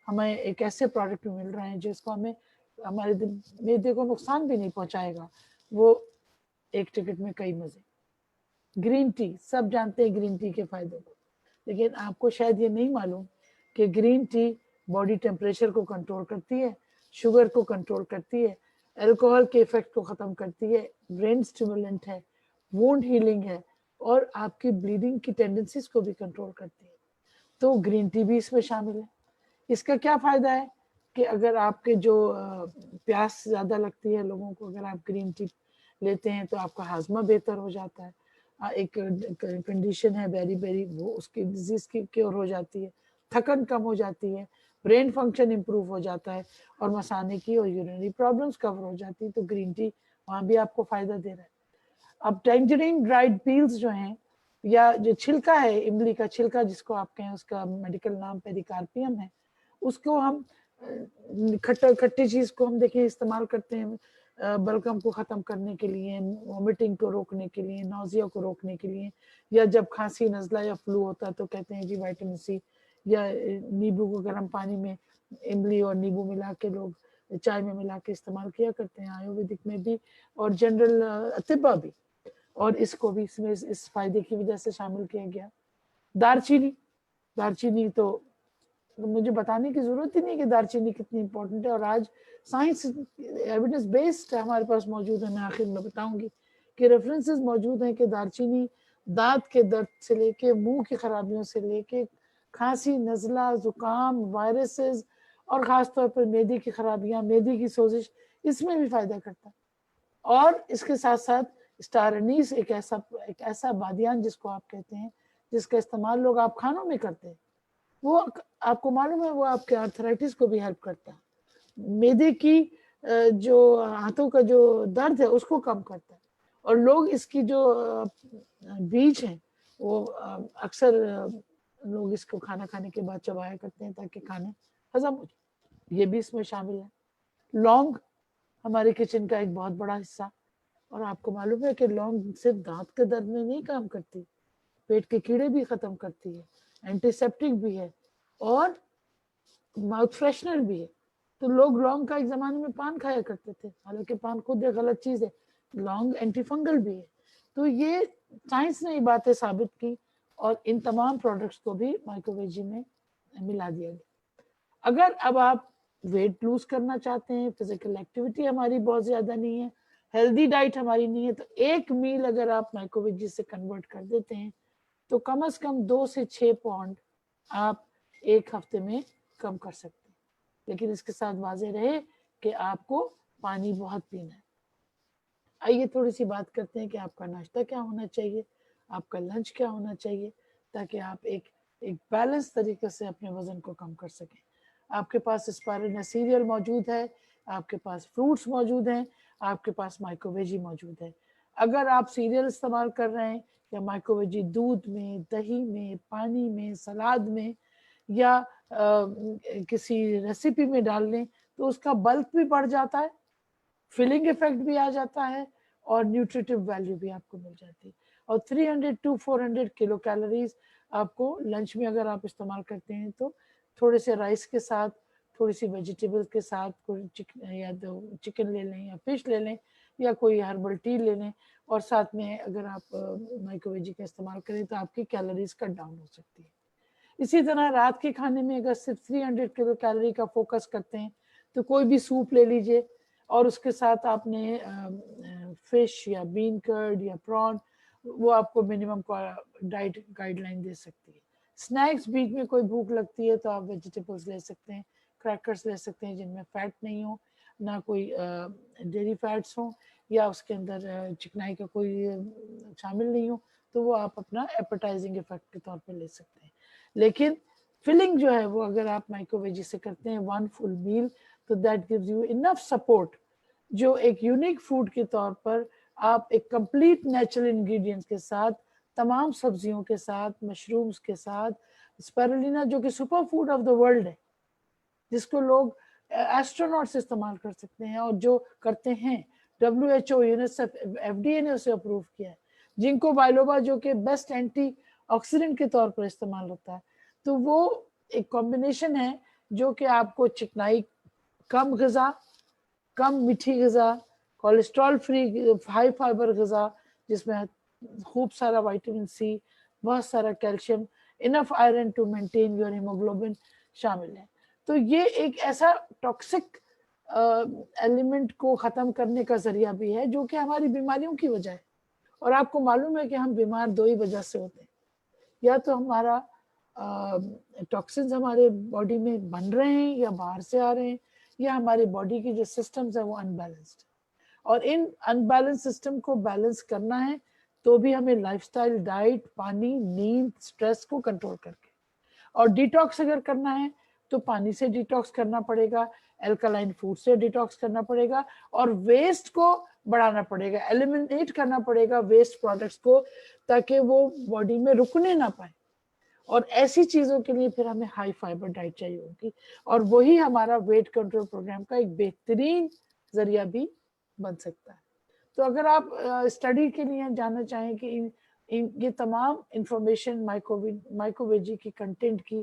Speaker 2: ہمیں ایک ایسے پروڈکٹ مل رہے ہیں جس کو ہمیں ہمارے معدے کو نقصان بھی نہیں پہنچائے گا، وہ ایک ٹکٹ میں کئی مزے. گرین ٹی، سب جانتے ہیں گرین ٹی کے فائدوں کو، لیکن آپ کو شاید یہ نہیں معلوم کہ گرین ٹی باڈی ٹیمپریچر کو کنٹرول کرتی ہے، شوگر کو کنٹرول کرتی ہے، الکوہول کے ایفیکٹ کو ختم کرتی ہے، برین اسٹیمولنٹ ہے، وونڈ ہیلنگ ہے، اور آپ کی بلیڈنگ کی ٹینڈنسیز کو بھی کنٹرول کرتی ہے. تو گرین ٹی بھی اس میں شامل ہے. اس کا کیا فائدہ ہے کہ اگر آپ کے جو پیاس زیادہ لگتی ہے لوگوں کو، اگر آپ گرین ٹی لیتے ہیں تو آپ کا ہاضمہ بہتر ہو جاتا ہے. ایک کنڈیشن ہے بیری وہ اس کی ڈیزیز کی کیور ہو جاتی ہے، تھکن کم ہو جاتی ہے، برین فنکشن امپروو ہو جاتا ہے، اور مثانے کی اور یورینری پرابلمس کور ہو جاتی ہے. تو گرین ٹی وہاں بھی آپ کو فائدہ دے رہا ہے. اب ٹینجرین ڈرائیڈ پیلز جو ہیں، یا جو چھلکا ہے املی کا چھلکا جس کو آپ کہیں، اس کا میڈیکل نام پیریکارپیم ہے، اس کو ہم کھٹی چیز کو ہم دیکھیں استعمال کرتے ہیں بلغم کو ختم کرنے کے لیے، وومٹنگ کو روکنے کے لیے، نوزیا کو روکنے کے لیے، یا جب کھانسی نزلہ یا فلو ہوتا ہے تو کہتے ہیں جی وائٹامن سی یا نیبو کو گرم پانی میں املی اور نیبو ملا کے لوگ چائے میں ملا کے استعمال کیا کرتے ہیں آیورویدک میں بھی اور جنرل طبہ بھی، اور اس کو بھی اس میں اس فائدے کی وجہ سے شامل کیا گیا۔ دارچینی تو مجھے بتانے کی ضرورت ہی نہیں کہ دارچینی کتنی امپورٹنٹ ہے، اور آج سائنس ایویڈنس بیسڈ ہمارے پاس موجود ہے۔ میں آخر میں بتاؤں گی کہ ریفرنسز موجود ہیں کہ دارچینی دانت کے درد سے لے کے منہ کی خرابیوں سے لے کے کھانسی، نزلہ، زکام، وائرسز اور خاص طور پر معدے کی خرابیاں، معدے کی سوزش، اس میں بھی فائدہ کرتا ہے۔ اور اس کے ساتھ ساتھ اسٹار انیس ایک ایسا بادیان جس کو آپ کہتے ہیں، جس کا استعمال لوگ آپ کھانوں میں کرتے ہیں، وہ آپ کو معلوم ہے وہ آپ کے آرتھرائٹس کو بھی ہیلپ کرتا ہے، معدے کی جو ہاتھوں کا جو درد ہے اس کو کم کرتا ہے، اور لوگ اس کی جو بیج ہیں وہ اکثر لوگ اس کو کھانا کھانے کے بعد چبایا کرتے ہیں تاکہ کھانا ہضم ہو جائے، یہ بھی اس میں شامل ہے۔ لونگ ہمارے کچن کا ایک بہت بڑا حصہ، اور آپ کو معلوم ہے کہ لونگ صرف دانت کے درد میں نہیں کام کرتی، پیٹ کے کیڑے بھی ختم کرتی ہے، اینٹی سیپٹک بھی ہے اور ماؤتھ فریشنر بھی ہے۔ تو لوگ لونگ کا ایک زمانے میں پان کھایا کرتے تھے، حالانکہ پان خود ایک غلط چیز ہے، لونگ اینٹی فنگل بھی ہے۔ تو یہ سائنس نے یہ باتیں ثابت کی، اور ان تمام پروڈکٹس کو بھی مائکرو ویجی میں ملا دیا گیا۔ اگر اب آپ ویٹ لوز کرنا چاہتے ہیں، فزیکل ایکٹیویٹی ہماری بہت زیادہ نہیں ہے، ہیلدی ڈائٹ ہماری نہیں ہے، تو ایک میل اگر آپ مائکرو ویجی سے کنورٹ کر دیتے ہیں تو کم از کم 2 سے 6 پاؤنڈ آپ ایک ہفتے میں کم کر سکتے ہیں، لیکن اس کے ساتھ واضح رہے کہ آپ کو پانی بہت پینا ہے۔ آئیے تھوڑی سی بات کرتے ہیں کہ آپ کا ناشتہ کیا ہونا چاہیے، آپ کا لنچ کیا ہونا چاہیے، تاکہ آپ ایک بیلنس طریقے سے اپنے وزن کو کم کر سکیں۔ آپ کے پاس اسپائرولنا سیریل موجود ہے، آپ کے پاس فروٹس موجود ہیں، آپ کے پاس مائکرو ویجی موجود ہے۔ اگر آپ سیریل استعمال کر رہے ہیں یا مائکرو ویجی دودھ میں، دہی میں، پانی میں، سلاد میں یا کسی ریسیپی میں ڈال لیں تو اس کا بلک بھی بڑھ جاتا ہے، فلنگ افیکٹ بھی آ جاتا ہے، اور نیوٹریٹو ویلیو بھی آپ کو مل جاتی ہے۔ اور 300 to 400 کلو کیلوریز آپ کو لنچ میں اگر آپ استعمال کرتے ہیں تو تھوڑے سے رائس کے ساتھ، تھوڑی سی ویجیٹیبل کے ساتھ، کوئی چکن لے لیں یا فش لے لیں یا کوئی ہربل ٹی لے لیں، اور ساتھ میں اگر آپ مائکرو ویجی کا استعمال کریں تو آپ کی کیلوریز کٹ ڈاؤن ہو سکتی ہے۔ اسی طرح رات کے کھانے میں اگر صرف 300 کلو کیلوری کا فوکس کرتے ہیں تو کوئی بھی سوپ لے لیجئے، اور اس کے ساتھ آپ نے فش یا بین کرڈ یا پران، وہ آپ کو منیمم ڈائٹ گائیڈ لائن دے سکتی ہے۔ سنیکس بیچ میں کوئی بھوک لگتی ہے تو آپ ویجیٹیبلز لے سکتے ہیں، کریکرز لے سکتے ہیں جن میں فیٹ نہیں ہو، نہ کوئی ڈیری فیٹس ہوں، یا اس کے اندر چکنائی کا کوئی شامل نہیں ہو، تو وہ آپ اپنا ایپیٹائزنگ افیکٹ کے طور پہ لے سکتے ہیں۔ لیکن فلنگ جو ہے وہ اگر آپ مائکرو ویجی سے کرتے ہیں 1 فل میل، تو that gives you enough support, جو ایک یونیک فوڈ کے طور پر آپ ایک کمپلیٹ نیچرل انگریڈینٹس کے ساتھ، تمام سبزیوں کے ساتھ، مشرومز کے ساتھ، اسپیرولینا جو کہ super food of the world ہے، جس کو لوگ ایسٹروناٹس استعمال کر سکتے ہیں اور جو کرتے ہیں، WHO، یونیسیف، FDA نے اسے اپروو کیا ہے۔ جنکو بائلوبا جو کہ بیسٹ اینٹی آکسیڈنٹ کے طور پر استعمال ہوتا ہے، تو وہ ایک کمبینیشن ہے جو کہ آپ کو چکنائی، کم غذا، کم میٹھی غذا، کولیسٹرول فری، ہائی فائبر غذا جس میں خوب سارا وائٹامن سی، بہت سارا calcium, enough iron to maintain your haemoglobin شامل ہے۔ تو یہ ایک ایسا ٹاکسک ایلیمنٹ کو ختم کرنے کا ذریعہ بھی ہے جو کہ ہماری بیماریوں کی وجہ ہے۔ اور آپ کو معلوم ہے کہ ہم بیمار 2 ہی وجہ سے ہوتے ہیں، یا تو ہمارا ٹاکسنز ہمارے باڈی میں بن رہے ہیں یا باہر سے آ رہے ہیں، یا ہماری باڈی کی جو سسٹمز ہیں وہ ان بیلنسڈ، اور ان ان بیلنس سسٹم کو بیلنس کرنا ہے تو بھی ہمیں لائف سٹائل، ڈائٹ، پانی، نیند، سٹریس کو کنٹرول کر کے، اور ڈیٹاکس اگر کرنا ہے تو پانی سے ڈیٹاکس کرنا پڑے گا، الکلائن فوڈ سے ڈیٹاکس کرنا پڑے گا، اور ویسٹ کو بڑھانا پڑے گا، ایلیمنیٹ کرنا پڑے گا ویسٹ پروڈکٹس کو، تاکہ وہ باڈی میں رکنے نہ پائیں۔ اور ایسی چیزوں کے لیے پھر ہمیں ہائی فائبر ڈائٹ چاہیے ہوگی، اور وہی ہمارا ویٹ کنٹرول پروگرام کا ایک بہترین ذریعہ بھی بن سکتا ہے۔ تو اگر آپ اسٹڈی کے لیے جاننا چاہیں کہ یہ تمام انفارمیشن مائکرو ویجی کی کنٹینٹ کی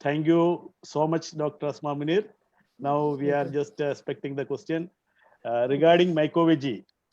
Speaker 3: Thank you so much, Dr. Asma Munir. Now we are just expecting the question regarding mycology.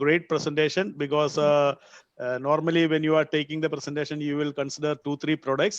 Speaker 3: great presentation because normally when you are taking the presentation you will consider 2-3 products.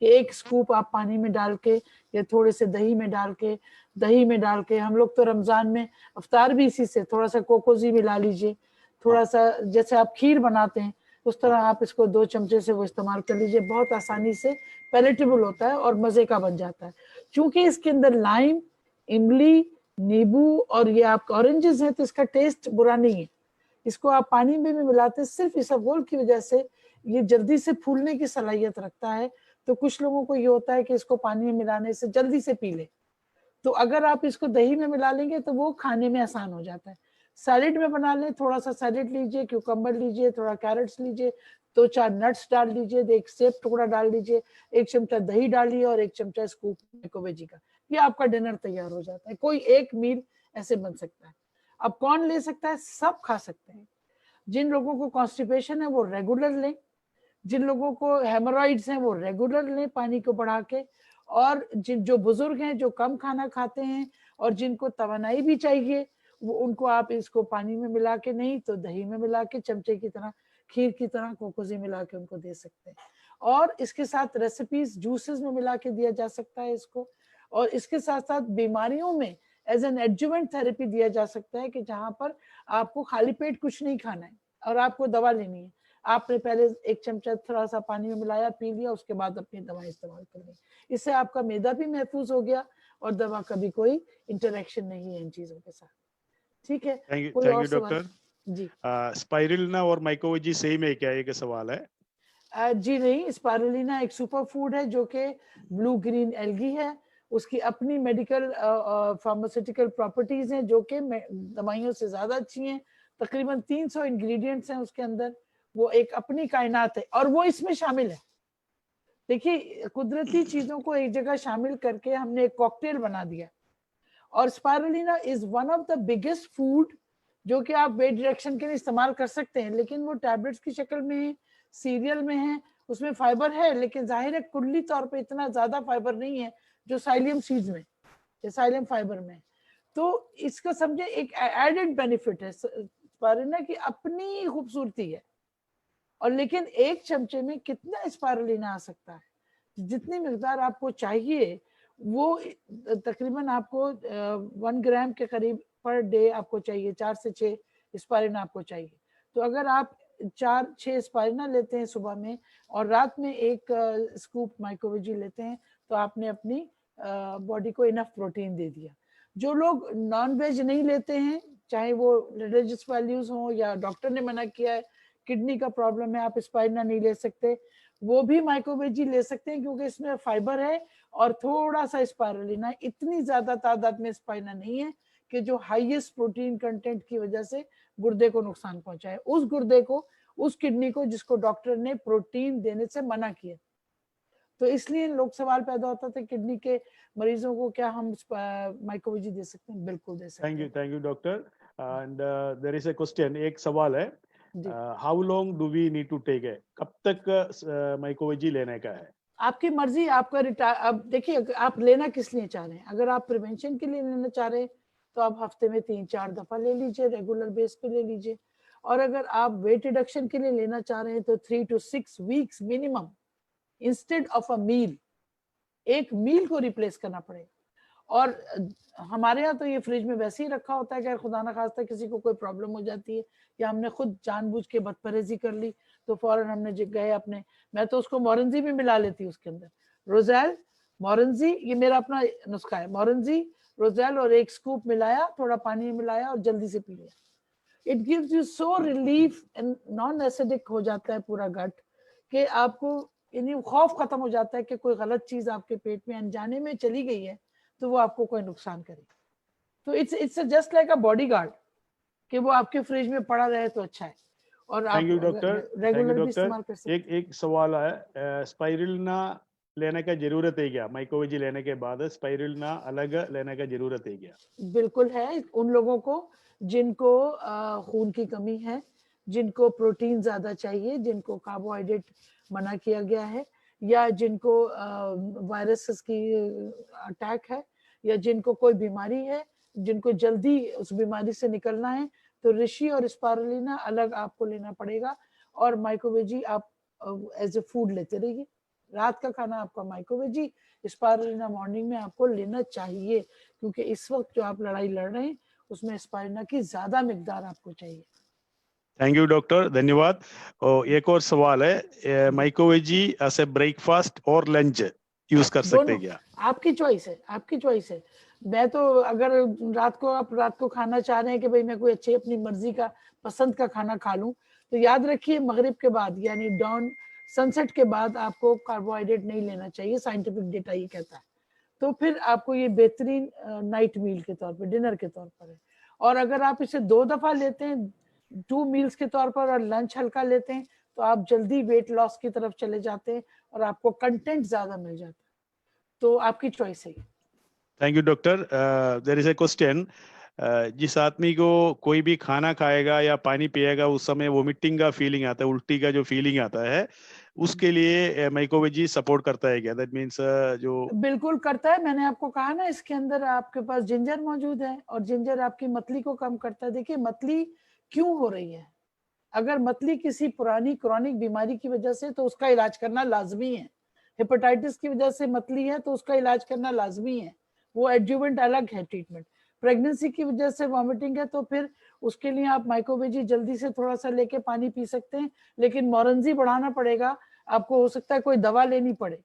Speaker 2: کہ ایک scope آپ پانی میں ڈال کے یا تھوڑے سے دہی میں ڈال کے ہم لوگ تو رمضان میں افطار بھی اسی سے تھوڑا سا کوکوزی ملا لیجئے, تھوڑا سا جیسے آپ کھیر بناتے ہیں اس طرح آپ اس کو 2 چمچے سے وہ استعمال کر لیجئے, بہت آسانی سے پیلیٹیبل ہوتا ہے اور مزے کا بن جاتا ہے. چونکہ اس کے اندر لائم, املی, نیبو اور یہ آپ کا اورنجز ہیں تو اس کا ٹیسٹ برا نہیں ہے. اس کو آپ پانی میں بھی ملاتے صرف اسبگول کی وجہ سے یہ جلدی سے پھولنے کی صلاحیت رکھتا ہے, تو کچھ لوگوں کو یہ ہوتا ہے کہ اس کو پانی میں ملانے سے جلدی سے پی لے, تو اگر آپ اس کو دہی میں ملا لیں گے تو وہ کھانے میں آسان ہو جاتا ہے. سیلیڈ میں بنا لیں, تھوڑا سا سیلیڈ لیجئے, کیوکمبر لیجئے, تھوڑا کیرٹس لیجئے, 2-4 نٹس ڈال لیجئے, 1 سیب ٹکڑا ڈال لیجئے, 1 چمچہ دہی ڈالیے اور 1 چمچہ سکوپ مائکرو ویجی کا, یہ آپ کا ڈنر تیار ہو جاتا ہے. کوئی ایک میل ایسے بن سکتا ہے. اب کون لے سکتا ہے؟ سب کھا سکتے ہیں. جن لوگوں کو کانسٹیپیشن ہے وہ ریگولر لیں, جن لوگوں کو ہیمورائڈز ہیں وہ ریگولر لیں پانی کو بڑھا کے, اور جو بزرگ ہیں جو کم کھانا کھاتے ہیں اور جن کو توانائی بھی چاہیے وہ ان کو آپ اس کو پانی میں ملا کے نہیں تو دہی میں ملا کے چمچے کی طرح کھیر کی طرح کوکوزی ملا کے ان کو دے سکتے ہیں. اور اس کے ساتھ ریسیپیز جوسز میں ملا کے دیا جا سکتا ہے اس کو, اور اس کے ساتھ ساتھ بیماریوں میں ایز این ایڈجوینٹ تھراپی دیا جا سکتا ہے کہ جہاں پر آپ کو خالی پیٹ کچھ نہیں کھانا ہے اور آپ کو دوا لینی ہے, آپ نے پہلے 1 چمچہ تھوڑا سا پانی میں ملایا, پی لیا, اس کے بعد اپنی دوائیں استعمال کر لی. اس سے آپ کا معدہ بھی محفوظ ہو گیا اور دوا کا بھی کوئی انٹریکشن نہیں ہے ان چیزوں کے ساتھ. ٹھیک ہے, کوئی
Speaker 3: تھینک
Speaker 2: اور
Speaker 3: یو
Speaker 2: سوال؟
Speaker 3: ڈاکٹر.
Speaker 2: جی
Speaker 3: اسپائرلنا اور مائکوویجی سیم ہے کیا, یہ کہ سوال ہے؟
Speaker 2: جی نہیں, اسپائرولینا ایک سپر فوڈ ہے جو کہ بلو گرین ایلگی ہے, اس کی اپنی میڈیکل فارماسیوٹیکل پراپرٹیز ہیں جو کہ دوائیوں سے زیادہ اچھی ہیں. تقریباً 300 انگریڈینٹس ہیں اس کے اندر, وہ ایک اپنی کائنات ہے اور وہ اس میں شامل ہے. دیکھیے قدرتی چیزوں کو ایک جگہ شامل کر کے ہم نے ایک کوکٹیل بنا دیا, اور spirulina is one of the biggest food جو کہ آپ ویٹ ریڈکشن کے لیے استعمال کر سکتے ہیں, لیکن وہ ٹیبلٹس کی شکل میں ہے, سیریل میں ہے, اس میں فائبر ہے, لیکن ظاہر ہے کلی طور پہ اتنا زیادہ فائبر نہیں ہے جو سائلیم سیڈز میں یا سائلیم فائبر میں. تو اس کا سمجھے ایک ایڈڈ بینیفٹ ہے, اسپائرولینا کی اپنی خوبصورتی ہے. اور لیکن 1 چمچے میں کتنا اسپائرولینا آ سکتا ہے, جتنی مقدار آپ کو چاہیے وہ تقریباً آپ کو 1 گرام کے قریب پر ڈے آپ کو چاہیے, 4 سے 6 اسپائرولینا آپ کو چاہیے. تو اگر آپ 4-6 اسپائرولینا لیتے ہیں صبح میں اور رات میں 1 سکوپ مائکروویجی لیتے ہیں تو آپ نے اپنی باڈی کو انف پروٹین دے دیا. جو لوگ نان ویج نہیں لیتے ہیں, چاہے وہ ریلیجس ویلیوز ہوں یا ڈاکٹر نے منع کیا ہے, کڈنی کا پرابلم ہے, آپ اسپائرولینا نہیں لے سکتے, وہ بھی مائکروویجی لے سکتے ہیں کیونکہ اس میں فائبر ہے اور تھوڑا سا اسپائرولینا, اتنی زیادہ تعداد میں اسپائرولینا نہیں ہے کہ جو ہائیسٹ پروٹین کنٹینٹ کی وجہ سے گردے کو نقصان پہنچائے, اس گردے کو, اس کڈنی کو جس کو ڈاکٹر نے پروٹین دینے سے منع کیا. تو اس لیے لوگ سوال پیدا ہوتا تھا کڈنی کے مریضوں کو کیا ہم مائکروویجی دے سکتے ہیں؟ بالکل دے سکتے ہیں.
Speaker 3: Thank you doctor. And there is a question, ایک سوال ہے,
Speaker 2: جی
Speaker 3: how long do we need to take ہے, کب تک مائکروویجی لینے کا ہے؟
Speaker 2: آپ کی مرضی, آپ کا اب دیکھیے آپ لینا کس لیے چاہ رہے ہیں. اگر آپ پریونشن کے لیے لینا چاہ رہے ہیں تو آپ ہفتے میں 3-4 دفعہ لے لیجئے, ریگولر بیس پہ لے لیجئے. اور اگر آپ ویٹ ریڈکشن کے لیے لینا چاہ رہے ہیں تو 3 to 6 weeks minimum instead of a meal, 1 meal کو ریپلیس کرنا پڑے. اور ہمارے ہاں تو یہ فریج میں ویسے ہی رکھا ہوتا ہے کہ خدا نہ خواستہ کسی کو کوئی پرابلم ہو جاتی ہے یا ہم نے خود جان بوجھ کے بد پرہیزی کر لی تو فوراً ہم نے گئے اپنے, میں تو اس کو مورنزی بھی ملا لیتی ہوں اس کے اندر, روزیل مورنزی, یہ میرا اپنا نسخہ ہے, مورنزی روزیل اور 1 سکوپ ملایا, تھوڑا پانی میں ملایا اور جلدی سے پی لیا. It gives you so relief, non acidic ہو جاتا ہے پورا گٹ کہ آپ کو یعنی خوف ختم ہو جاتا ہے کہ کوئی غلط چیز آپ کے پیٹ میں انجانے میں چلی گئی ہے تو وہ آپ کو کوئی نقصان کرے. تو it's just like a bodyguard کہ وہ آپ کے فریج میں پڑا رہے تو اچھا ہے, اور آپ
Speaker 3: تھینک یو ڈاکٹر.
Speaker 2: ریگولر بھی استعمال کر سکتے ہیں.
Speaker 3: ایک سوال ہے, اسپائرلنا لینے کا ضرورت ہے کیا, مائکروویجی لینے کے بعد اسپائرلنا الگ لینے کا ضرورت ہے کیا؟
Speaker 2: بالکل ہے, ان لوگوں کو جن کو خون کی کمی ہے, جن کو پروٹین زیادہ چاہیے, جن کو کاربوہائیڈریٹ منع کیا گیا ہے, یا جن کو وائرسز کی اٹیک ہے, یا جن کو کوئی بیماری ہے, جن کو جلدی اس بیماری سے نکلنا ہے, تو رشی اور اسپائرولینا الگ آپ کو لینا پڑے گا, اور مائکروویجی آپ ایز اے فوڈ لیتے رہیے. رات کا کھانا آپ کا مائکوویجی اسپائرولینا مارننگ میں آپ کو لینا چاہیے، کیونکہ اس وقت جو آپ لڑائی لڑ رہے ہیں اس میں اسپائرولینا کی زیادہ مقدار آپ کو چاہیے.
Speaker 3: تھینک یو ڈاکٹر، دھنیہ واد. ایک اور سوال ہے، مائکوویجی ایز اے بریک فاسٹ اور لنچ یوز کر سکتے
Speaker 2: دونوں
Speaker 3: کیا؟
Speaker 2: آپ کی چوائس ہے، آپ کی چوائس ہے. میں تو اگر آپ رات کو کھانا چاہ رہے ہیں کہ بھئی میں کوئی اچھی اپنی مرضی کا پسند کا کھانا کھا لوں، تو یاد رکھیے مغرب کے بعد یعنی ڈاؤن سن سیٹ کے بعد آپ کو کاربوہائیڈریٹ نہیں لینا چاہیے، سائنٹیفک ڈیٹا یہ کہتا ہے. تو پھر آپ کو یہ بہترین نائٹ میل کے طور پہ، ڈنر کے طور پر ہے. اور اگر آپ اسے 2 دفعہ لیتے ہیں 2 میلز کے طور پر اور لنچ ہلکا لیتے ہیں تو آپ جلدی ویٹ لاس کی طرف چلے جاتے ہیں اور آپ کو کنٹینٹ زیادہ مل جاتا ہے. تو آپ کی چوائس ہے.
Speaker 3: Thank you doctor. There is a question, جس آدمی کو کوئی بھی کھانا کھائے گا یا پانی پیے گا اس سمے وومٹنگ کا فیلنگ آتا ہے، الٹی کا جو فیلنگ آتا ہے، اس کے لیے مائکوویجی سپورٹ کرتا ہے کیا؟ دیٹ مینس جو
Speaker 2: بالکل کرتا ہے. میں نے آپ کو کہا نا اس کے اندر آپ کے پاس جنجر موجود ہے اور جنجر آپ کی متلی کو کم کرتا ہے. دیکھیے متلی کیوں ہو رہی ہے، اگر متلی کسی پرانی کرونک بیماری کی وجہ سے تو اس کا علاج کرنا لازمی ہے. ہیپاٹائٹس کی وجہ سے متلی ہے تو اس کا علاج کرنا لازمی ہے، وہ ایڈجوونٹ الگ ہے ٹریٹمنٹ. پریگننسی کی وجہ سے وامٹنگ ہے تو پھر اس کے لیے آپ مائکوویجی جلدی سے تھوڑا سا لے کے پانی پی سکتے ہیں، لیکن مورنزی بڑھانا پڑے گا. آپ کو ہو سکتا ہے کوئی دوا لینی پڑے.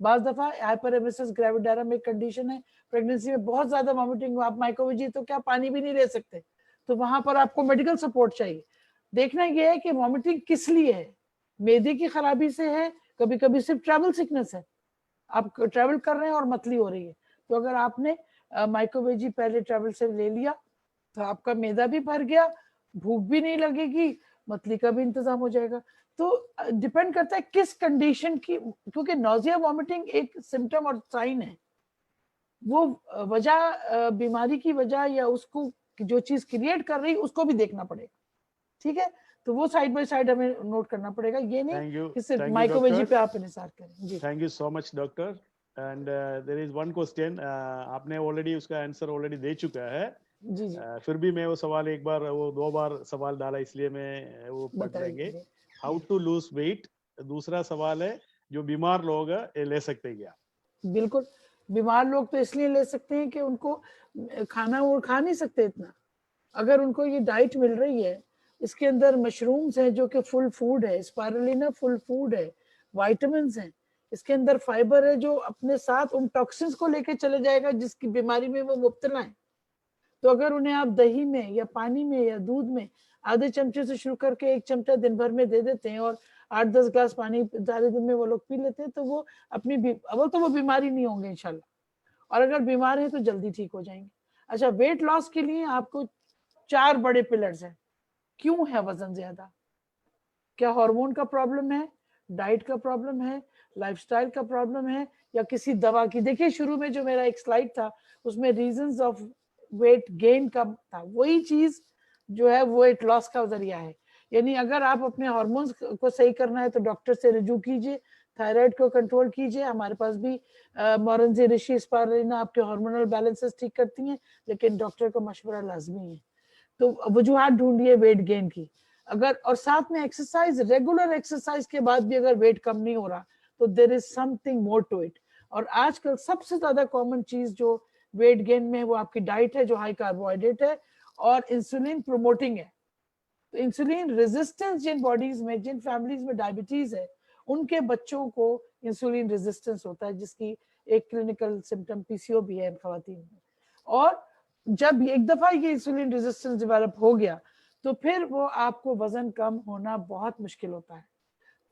Speaker 2: بعض دفعہ ہائپریمیسس گریویڈیرم ایک کنڈیشن ہے، پریگننسی میں بہت زیادہ وامٹنگ ہو، آپ مائکوویجی تو کیا پانی بھی نہیں لے سکتے، تو وہاں پر آپ کو میڈیکل سپورٹ چاہیے. دیکھنا یہ ہے کہ وامٹنگ کس لیے ہے، معدے کی خرابی سے ہے، کبھی کبھی صرف ٹریول سکنس ہے، آپ ٹریول کر رہے ہیں اور متلی ہو رہی ہے. تو اگر آپ نے مائکوویجی پہلے ٹریول سے لے لیا تو آپ کا معدہ بھی بھر گیا، بھوک بھی نہیں لگے گی، متلی کا بھی انتظام ہو جائے گا. تو ڈیپینڈ کرتا ہے کس کنڈیشن کی، کیونکہ نوزیا وامٹنگ ایک سمٹم اور سائن ہے، وہ وجہ بیماری کی وجہ یا اس کو جو چیز کریٹ کر رہی اس کو بھی دیکھنا پڑے گا. ٹھیک ہے، تو وہ سائڈ بائی سائڈ ہمیں نوٹ کرنا پڑے گا، یہ نہیں
Speaker 3: تھینک یو،
Speaker 2: کہ صرف
Speaker 3: تھینک یو
Speaker 2: مائکروویجی
Speaker 3: ڈاکٹر،
Speaker 2: پہ آپ انحصار کریں. جی
Speaker 3: thank you so much doctor. And there is one question, آپ نے آلریڈی اس کا آنسر آلریڈی دے چکا ہے،
Speaker 2: جی جی
Speaker 3: پھر بھی میں وہ سوال ایک بار وہ 2 بار سوال ڈالا اس لیے میں وہ پڑھ لیں گے.
Speaker 2: بتائیے.
Speaker 3: How to lose weight. دوسرا سوال ہے جو بیمار لوگ ہیں لے سکتے کیا؟
Speaker 2: بالکل، بیمار لوگ تو اس لیے لے سکتے ہیں کہ ان کو کھانا وہ کھا نہیں سکتے اتنا. اگر ان کو یہ ڈائٹ مل رہی ہے، اس کے اندر مشرومز ہیں جو کہ فل فوڈ ہے، اسپائرولینا فل فوڈ ہے، وائٹامنز ہیں، اس کے اندر فائبر ہے جو اپنے ساتھ ان ٹاکسنز کو لے کے چلے جائے گا جس کی بیماری میں وہ مبتلا ہے. تو اگر انہیں آپ دہی میں یا پانی میں یا دودھ میں آدھے چمچے سے شروع کر کے 1 چمچہ دن بھر میں دے دیتے ہیں اور 8-10 گلاس پانی سارے دن میں وہ لوگ پی لیتے ہیں تو وہ اپنی اول تو وہ بیماری نہیں ہوں گے انشاءاللہ، اور اگر بیمار ہیں تو جلدی ٹھیک ہو جائیں گے. اچھا، ویٹ لاس کے لیے آپ کو 4 بڑے پلرز ہیں. کیوں ہے وزن زیادہ؟ کیا ہارمون کا پرابلم ہے، ڈائٹ کا پرابلم ہے، لائف سٹائل کا پرابلم ہے، یا کسی دوا کی؟ دیکھیے شروع میں جو میرا ایک سلائیڈ تھا اس میں ریزنز آف ویٹ گین کا تھا، وہی چیز جو ہے ویٹ لاس کا ذریعہ ہے. یعنی اگر آپ اپنے ہارمونز کو صحیح کرنا ہے تو ڈاکٹر سے رجوع کیجیے، تھائرائیڈ کو کنٹرول کیجیے. ہمارے پاس بھی مورنزی رشی اسپائرولینا آپ کے ہارمونل بیلنسز ٹھیک کرتی ہیں، لیکن ڈاکٹر کا مشورہ لازمی ہے. تو وجوہات ڈھونڈیے ویٹ گین کی، اگر اور ساتھ میں ایکسرسائز، ریگولر ایکسرسائز کے بعد بھی اگر ویٹ کم نہیں ہو رہا تو there is something more to it. اور آج کل سب سے زیادہ کامن چیز جو ویٹ گین میں وہ آپ کی ڈائٹ ہے جو ہائی کاربوہائیڈریٹ ہے اور انسولین پروموٹنگ ہے. تو انسولین ریزسٹنس جن باڈیز میں، جن فیملیز میں ڈائبٹیز ہے ان کے بچوں کو انسولین ریزسٹنس ہوتا ہے، جس کی ایک کلینکل سمٹم پی سی او بھی ہے ان خواتین میں. اور جب ایک دفعہ یہ انسولین ریزسٹنس ڈیولپ ہو گیا تو پھر وہ آپ کو وزن کم ہونا بہت مشکل ہوتا ہے.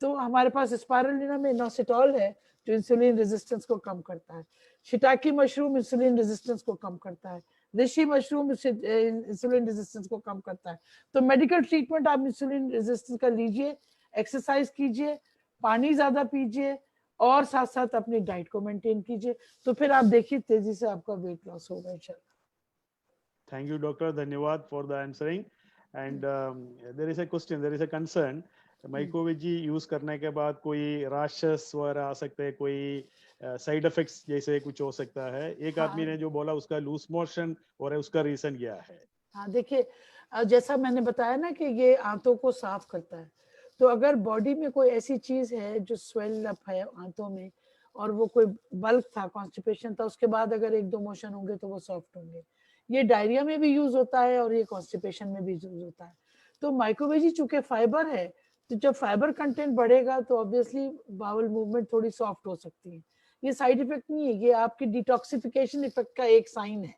Speaker 2: تو ہمارے پاس اسپائرولینا میں نوسیٹول ہے جو انسولین ریزسٹنس کو کم کرتا ہے، شیٹاکی مشروم انسولین ریزسٹنس کو کم کرتا ہے، رشی مشروم انسولین ریزسٹنس کو کم کرتا ہے. تو میڈیکل ٹریٹمنٹ آپ انسولین ریزسٹنس کا لیجئے، ایکسرسائز کیجئے، پانی زیادہ پیجئے اور ساتھ ساتھ اپنی ڈائٹ کو مینٹین کیجئے، تو پھر آپ دیکھیے تیزی سے آپ کا ویٹ لاس ہوگا انشاءاللہ.
Speaker 3: تھینک یو ڈاکٹر، دھنیہ واد for the answering. And there is a question, there is a concern, مائکوویجی یوز کرنے کے بعد کوئی ریشز وغیرہ آ سکتے ہیں، کوئی سائڈ افیکٹس جیسے کچھ ہو سکتا ہے. ایک آدمی نے جو بولا اس کا لوز موشن اور اس کا ریزن کیا ہے؟
Speaker 2: ہاں دیکھیے، جیسا میں نے بتایا نا کہ یہ آنتوں کو صاف کرتا ہے، تو اگر باڈی میں کوئی ایسی چیز ہے جو سویل اپ ہے آنتوں میں اور وہ کوئی بلک تھا کانسٹیپیشن تھا اس کے بعد اگر ایک دو موشن ہوں گے تو وہ سافٹ ہوں گے. یہ ڈائریا میں بھی یوز ہوتا ہے اور یہ کانسٹیپیشن میں بھی یوز ہوتا ہے. تو مائکروویجی چونکہ فائبر ہے تو جب فائبر کنٹینٹ بڑھے گا تو obviously باول موومنٹ تھوڑی سافٹ ہو سکتی ہے. یہ سائیڈ ایفیکٹ نہیں ہے, یہ آپ کی ڈیٹاکسیفیکیشن ایفیکٹ کا ایک سائن ہے.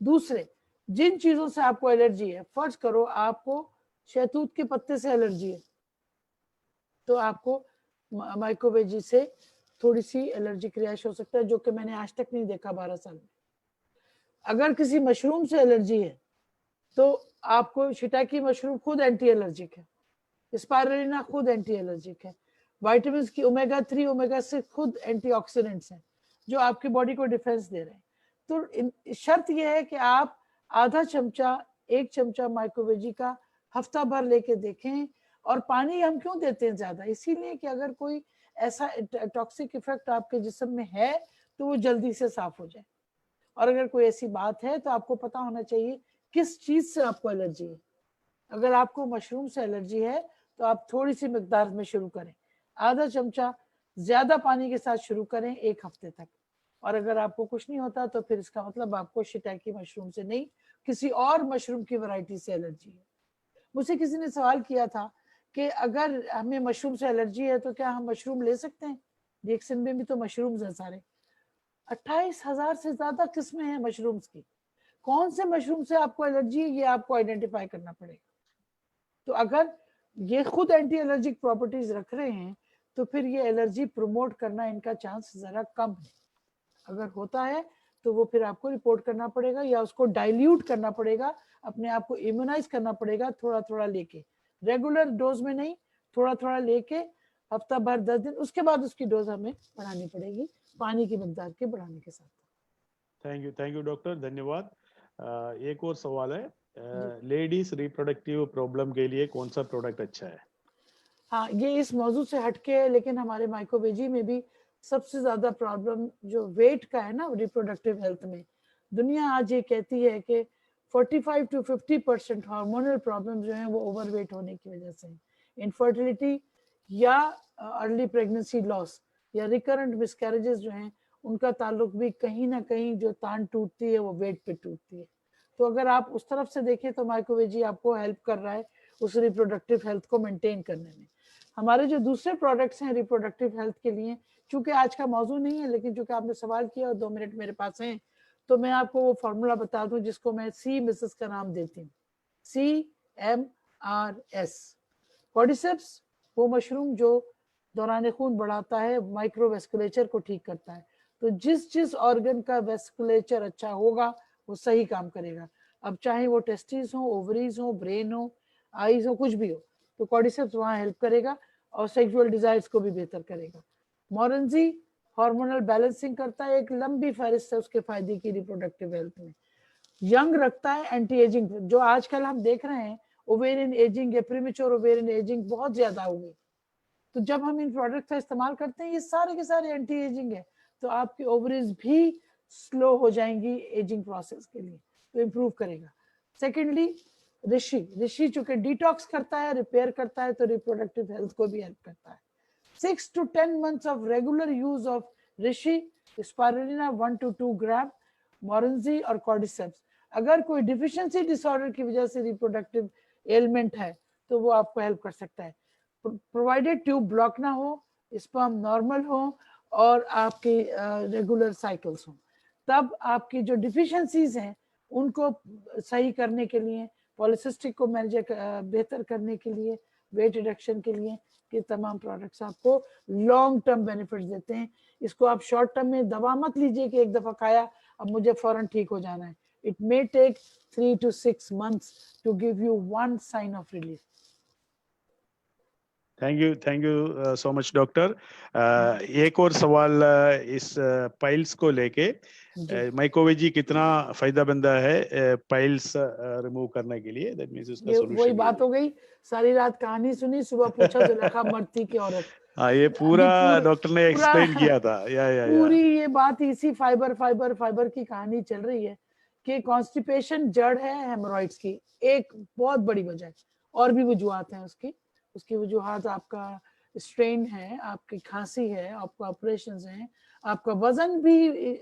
Speaker 2: دوسرے جن چیزوں سے آپ کو الرجی ہے, فرض کرو آپ کو شہتوت کے پتے سے الرجی ہے تو آپ کو مائکروویجی سے تھوڑی سی الرجک ریش ہو سکتا ہے, جو کہ میں نے آج تک نہیں دیکھا 12 سال میں. اگر کسی مشروم سے الرجی ہے تو آپ کو شٹاکی مشروم خود اینٹی الرجک ہے, اسپائرلینا خود اینٹی الرجک ہے, وائٹامنس کی اومیگا 3 اومیگا 6 خود اینٹی آکسیڈنٹس ہیں جو آپ کی باڈی کو ڈیفینس دے رہے ہیں. تو شرط یہ ہے کہ آپ آدھا چمچہ 1 چمچہ مائکروویجی کا ہفتہ بھر لے کے دیکھیں. اور پانی ہم کیوں دیتے ہیں زیادہ؟ اسی لیے کہ اگر کوئی ایسا ٹاکسک ایفیکٹ آپ کے جسم میں ہے تو وہ جلدی سے صاف ہو جائے. اور اگر کوئی ایسی بات ہے تو آپ کو پتا ہونا چاہیے کس چیز سے آپ کو الرجی ہے. اگر آپ کو مشروم سے الرجی ہے تو آپ تھوڑی سی مقدار میں شروع کریں, آدھا چمچہ زیادہ پانی کے ساتھ شروع کریں 1 ہفتے تک. اور اگر آپ کو کچھ نہیں ہوتا تو پھر اس کا مطلب آپ کو شٹاکی مشروم سے نہیں, کسی اور مشروم کی ورائٹی سے الرجی ہے. مجھ سے کسی نے سوال کیا تھا کہ اگر ہمیں مشروم سے الرجی ہے تو کیا ہم مشروم لے سکتے ہیں؟ ڈیکسن میں بھی تو مشرومز ہیں سارے, 28,000 سے زیادہ قسمیں ہیں مشرومز کی. کون سے مشروم سے آپ کو الرجی ہے یہ آپ کو آئیڈینٹیفائی کرنا پڑے گا. تو اگر یہ خود اینٹی الرجک پراپرٹیز رکھ رہے ہیں تو پھر یہ الرجی پروموٹ کرنا ان کا چانس ذرا کم ہے. اگر ہوتا ہے تو وہ پھر آپ کو رپورٹ کرنا پڑے گا یا اس کو ڈائلیوٹ کرنا پڑے گا, اپنے آپ کو ایمونائز کرنا پڑے گا تھوڑا تھوڑا لے کے, ریگولر ڈوز میں نہیں, تھوڑا تھوڑا لے کے ہفتہ بھر 10 دن, اس کے بعد اس کی ڈوز ہمیں بڑھانی پڑے گی پانی کی مقدار کے بڑھانے کے ساتھ.
Speaker 3: تھینک یو ڈاکٹر, دھنیہ واد. ایک اور سوال ہے, لیڈیز ریپروڈکٹیو پرابلم کے لیے کون سا پروڈکٹ اچھا ہے؟
Speaker 2: ہاں یہ اس موضوع سے ہٹ کے ہے, لیکن ہمارے مائکروویجی میں بھی سب سے زیادہ پرابلم جو ویٹ کا ہے نا ریپروڈکٹیو ہیلتھ میں, دنیا آج یہ کہتی ہے کہ 45 to 50% ہارمونل پرابلم جو ہیں وہ اوور ویٹ ہونے کی وجہ سے ہیں. انفرٹیلیٹی یا ارلی پریگننسی لاس یا ریکرنٹ مسکیریجز جو ہیں ان کا تعلق بھی کہیں نہ کہیں جو تان ٹوٹتی ہے وہ ویٹ پہ ٹوٹتی ہے. تو اگر آپ اس طرف سے دیکھیں تو مائکروویجی آپ کو ہیلپ کر رہا ہے اس ریپروڈکٹیو ہیلتھ کو مینٹین کرنے میں. ہمارے جو دوسرے پروڈکٹس ہیں ریپروڈکٹیو ہیلتھ کے لیے, چونکہ آج کا موضوع نہیں ہے لیکن چونکہ آپ نے سوال کیا اور 2 منٹ میرے پاس ہیں تو میں آپ کو وہ فارمولا بتا دوں جس کو میں CMRS کا نام دیتی ہوں, CMRS. کارڈیسیپس وہ مشروم جو دوران خون بڑھاتا ہے, مائکرو ویسکولیچر کو ٹھیک کرتا ہے. تو جس آرگن کا ویسکولیچر اچھا ہوگا وہ صحیح کام کرے گا, اب چاہے وہ ٹیسٹیز ہوں, اووریز ہوں, برین ہو, آئیز ہو, کچھ بھی ہو, تو کارڈیسیپس وہاں ہیلپ کرے گا اور سیکسول ڈیزائرز کو بھی بہتر کرے گا. مورنزی ہارمونل بیلنسنگ کرتا ہے, ایک لمبی فہرست ہے اس کے فائدے کی ریپروڈکٹیو ہیلتھ میں. ینگ رکھتا ہے, اینٹی ایجنگ, جو آج کل ہم دیکھ رہے ہیں اوویرین ایجنگ یا پریمیچور اوویرین ایجنگ بہت زیادہ ہو گئی, تو جب ہم ان پروڈکٹ کا استعمال کرتے ہیں یہ سارے کے سارے اینٹی ایجنگ ہے, تو آپ کی اووریز بھی سلو ہو جائیں گی ایجنگ پروسیس کے لیے, تو امپروو کرے گا. سیکنڈلی رشی چونکہ ڈیٹاکس کرتا ہے, ریپیئر کرتا ہے, تو ریپروڈکٹیو ہیلتھ کو بھی ہیلپ کرتا ہے. 6 to 10 months of regular use of rishi, spirulina 1 to 2 gram, morinzi اور cordyceps. اگر کوئی ڈیفیشنسی ڈس آرڈر کی وجہ سے ریپروڈکٹیو ایلمنٹ ہے تو وہ آپ کو ہیلپ کر سکتا ہے, پرووائڈیڈ ٹیوب بلاک نہ ہو, اسپرم نارمل ہو اور آپ کی ریگولر سائیکلز ہوں. تب آپ کی جو ڈیفیشنسیز ہیں ان کو صحیح کرنے کے لیے, پالیسسٹک کو بہتر کرنے کے لیے, ویٹ ریڈکشن کے لیے, یہ تمام پروڈکٹس آپ کو لانگ ٹرم بینیفٹس دیتے ہیں. اس کو آپ شارٹ ٹرم میں دوا مت لیجئے کہ ایک دفعہ کھایا اب مجھے فوراً ٹھیک ہو جانا ہے. It may take 3 to 6 months to give you one sign of relief.
Speaker 3: Thank you so much doctor. ایک اور سوال اس پائلس کو لے کے, مائکروویجی کتنا فائدہ بندہ ہے پائلس ریموو کرنے کے لیے؟ دیٹ مینس اس کا سولوشن.
Speaker 2: وہی بات ہو گئی, ساری رات کہانی سنی, صبح پوچھا زلیخا مرتی کی عورت.
Speaker 3: ہاں یہ پورا ڈاکٹر نے ایکسپلین کیا تھا.
Speaker 2: پوری یہ بات اسی فائبر کی کہانی چل رہی ہے کہ کانسٹیپیشن جڑ ہے ہیمورائڈز کی, ایک بہت بڑی وجہ ہے, اور بھی وجوہات ہیں اس کی, اس کی وجوہات آپ کا اسٹرین ہے, آپ کی کھانسی ہے, آپ کا آپریشنز ہیں, آپ کا وزن بھی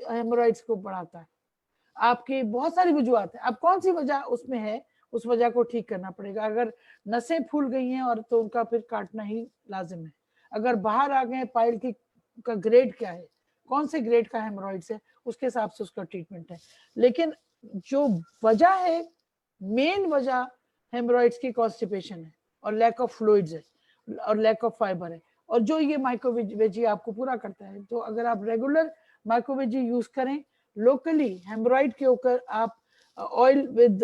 Speaker 2: ہیمورائڈس کو بڑھاتا ہے, آپ کی بہت ساری وجوہات ہیں. اب کون سی وجہ اس میں ہے, اس وجہ کو ٹھیک کرنا پڑے گا. اگر نسیں پھول گئی ہیں اور تو ان کا پھر کاٹنا ہی لازم ہے. اگر باہر آ گئے پائل کی کا گریڈ کیا ہے, کون سے گریڈ کا ہیمورائڈس ہے, اس کے حساب سے اس کا ٹریٹمنٹ ہے. لیکن جو وجہ ہے, مین وجہ ہیمورائڈس کی کانسٹیپیشن ہے اور لیک آف فلوئڈز ہے اور لیک آف فائبر ہے, اور جو یہ مائکرو ویجی آپ کو پورا کرتا ہے. تو اگر آپ ریگولر مائکرو ویجی یوز کریں لوکلی ہیمورائڈ کے اوپر, آپ آئل ود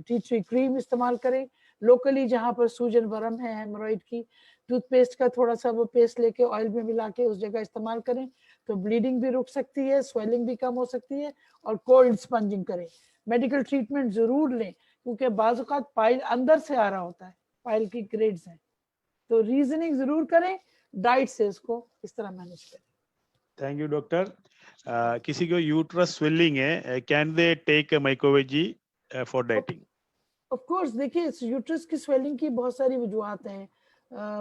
Speaker 2: ٹی ٹری کریم استعمال کریں لوکلی جہاں پر سوجن ورم ہے ہیمورائڈ کی. ٹوتھ پیسٹ کا تھوڑا سا وہ پیسٹ لے کے آئل میں ملا کے اس جگہ استعمال کریں تو بلیڈنگ بھی رک سکتی ہے, سویلنگ بھی کم ہو سکتی ہے, اور کولڈ اسپنجنگ کریں. میڈیکل ٹریٹمنٹ ضرور لیں کیونکہ بعض اوقات پائل اندر سے آ رہا ہوتا ہے, پائل کی گریڈز ہیں, تو ریزننگ ضرور کریں, ڈائٹ سے اس کو اس طرح مینیج کریں.
Speaker 3: Thank you doctor. کسی کو یوٹرس سویلنگ ہے, کین دے ٹیک مائکروویجی فار ڈائٹنگ؟
Speaker 2: آف کورس دیکھیے یوٹرس کی سویلنگ کی بہت ساری وجوہات ہیں,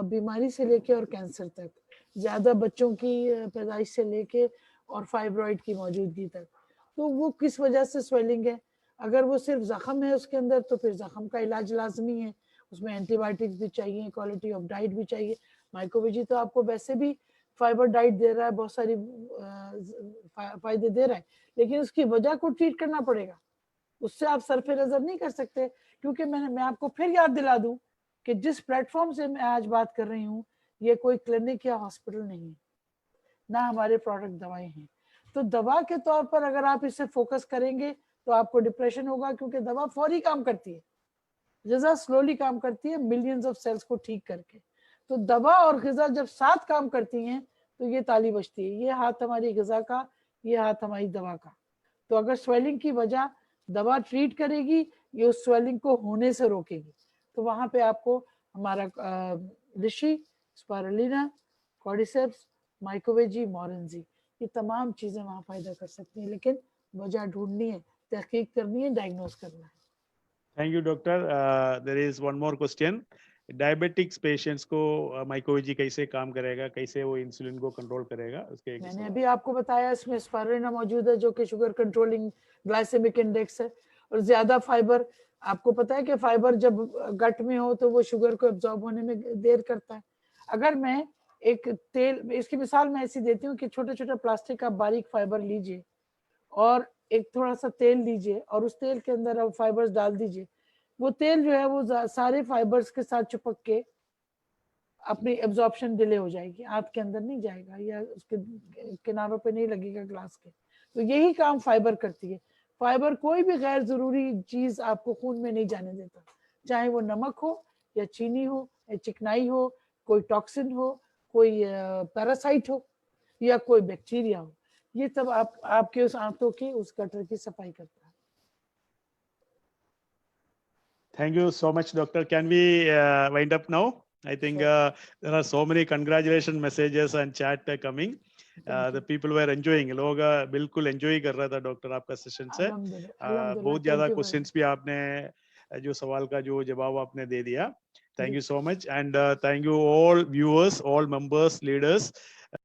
Speaker 2: بیماری سے لے کے اور کینسر تک, زیادہ بچوں کی پیدائش سے لے کے اور فائبرائڈ کی موجودگی تک. تو وہ کس وجہ سے سویلنگ ہے, اگر وہ صرف زخم ہے اس کے اندر تو پھر زخم کا علاج لازمی ہے, اس میں اینٹی بایوٹکس بھی چاہیے, کوالٹی آف ڈائٹ بھی چاہیے. مائکروویجی تو آپ کو ویسے بھی فائبر ڈائٹ دے رہا ہے, بہت ساری فائدے دے رہا ہے, لیکن اس کی وجہ کو ٹریٹ کرنا پڑے گا. اس سے آپ صرف نظر نہیں کر سکتے, کیونکہ میں آپ کو پھر یاد دلا دوں کہ جس پلیٹ فارم سے میں آج بات کر رہی ہوں یہ کوئی کلینک یا ہاسپٹل نہیں ہے, نہ ہمارے پروڈکٹ دوائیں ہیں. تو دوا کے طور پر اگر آپ اس سے فوکس کریں گے تو آپ کو ڈپریشن ہوگا, کیونکہ دوا فوری کام کرتی ہے, غذا سلولی کام کرتی ہے ملینز آف سیلز کو ٹھیک کر کے. تو دوا اور غذا جب ساتھ کام کرتی ہیں تو یہ تالی بجتی ہے, یہ ہاتھ ہماری غذا کا, یہ ہاتھ ہماری دوا کا. تو اگر سویلنگ کی وجہ دوا ٹریٹ کرے گی, یہ اس سویلنگ کو ہونے سے روکے گی. تو وہاں پہ آپ کو ہمارا رشی, اسپائرلینا, کارڈیسیپس, مائکروویجی, مورنزی, یہ تمام چیزیں وہاں فائدہ کر سکتی ہیں, لیکن وجہ ڈھونڈنی ہے, تحقیق کرنی ہے, ڈائگنوز کرنا ہے.
Speaker 3: Thank you doctor. There is one more question. Diabetics patients کو مائکروویجی کیسے کام کرے گا, کیسے وہ انسولین کو کنٹرول کرے گا, اس کے
Speaker 2: میں نے ابھی آپ کو بتایا اس میں اسپائرلینا موجود ہے جو کہ شوگر کنٹرولنگ گلائسیمک انڈیکس ہے, اور زیادہ فائبر, آپ کو پتا ہے کہ فائبر جب گٹ میں ہو تو وہ شوگر کو ابزارب ہونے میں دیر کرتا ہے. اگر میں ایک تیل, اس کی مثال میں ایسی دیتی ہوں کہ چھوٹے چھوٹے پلاسٹک کا باریک فائبر لیجئے اور ایک تھوڑا سا تیل لیجئے اور اس تیل کے اندر آپ فائبرز ڈال دیجئے. وہ تیل جو ہے وہ سارے فائبرز کے ساتھ چپک کے اپنی ایبزارپشن ڈیلے ہو جائے گی, آپ کے اندر نہیں جائے گا یا اس کے کناروں پہ نہیں لگے گا گلاس کے. تو یہی کام فائبر کرتی ہے. فائبر کوئی بھی غیر ضروری چیز آپ کو خون میں نہیں جانے دیتا, چاہے وہ نمک ہو یا چینی ہو یا چکنائی ہو, کوئی ٹاکسن ہو, کوئی پیراسائٹ ہو یا کوئی بیکٹیریا ہو, یہ سب آپ کے اس آنتوں کی اس گٹر کی صفائی کرتا ہے.
Speaker 3: Thank you so much, Doctor. Can we wind up now? I think there are so many congratulation messages and chat coming. The people were enjoying. لوگ بالکل enjoy کر رہا تھا ڈاکٹر آپ کا سیشن سے. بہت زیادہ کوشچنس بھی آپ نے جو سوال کا جو جواب آپ نے دے دیا. Thank you so much, and thank you all viewers, all members, leaders.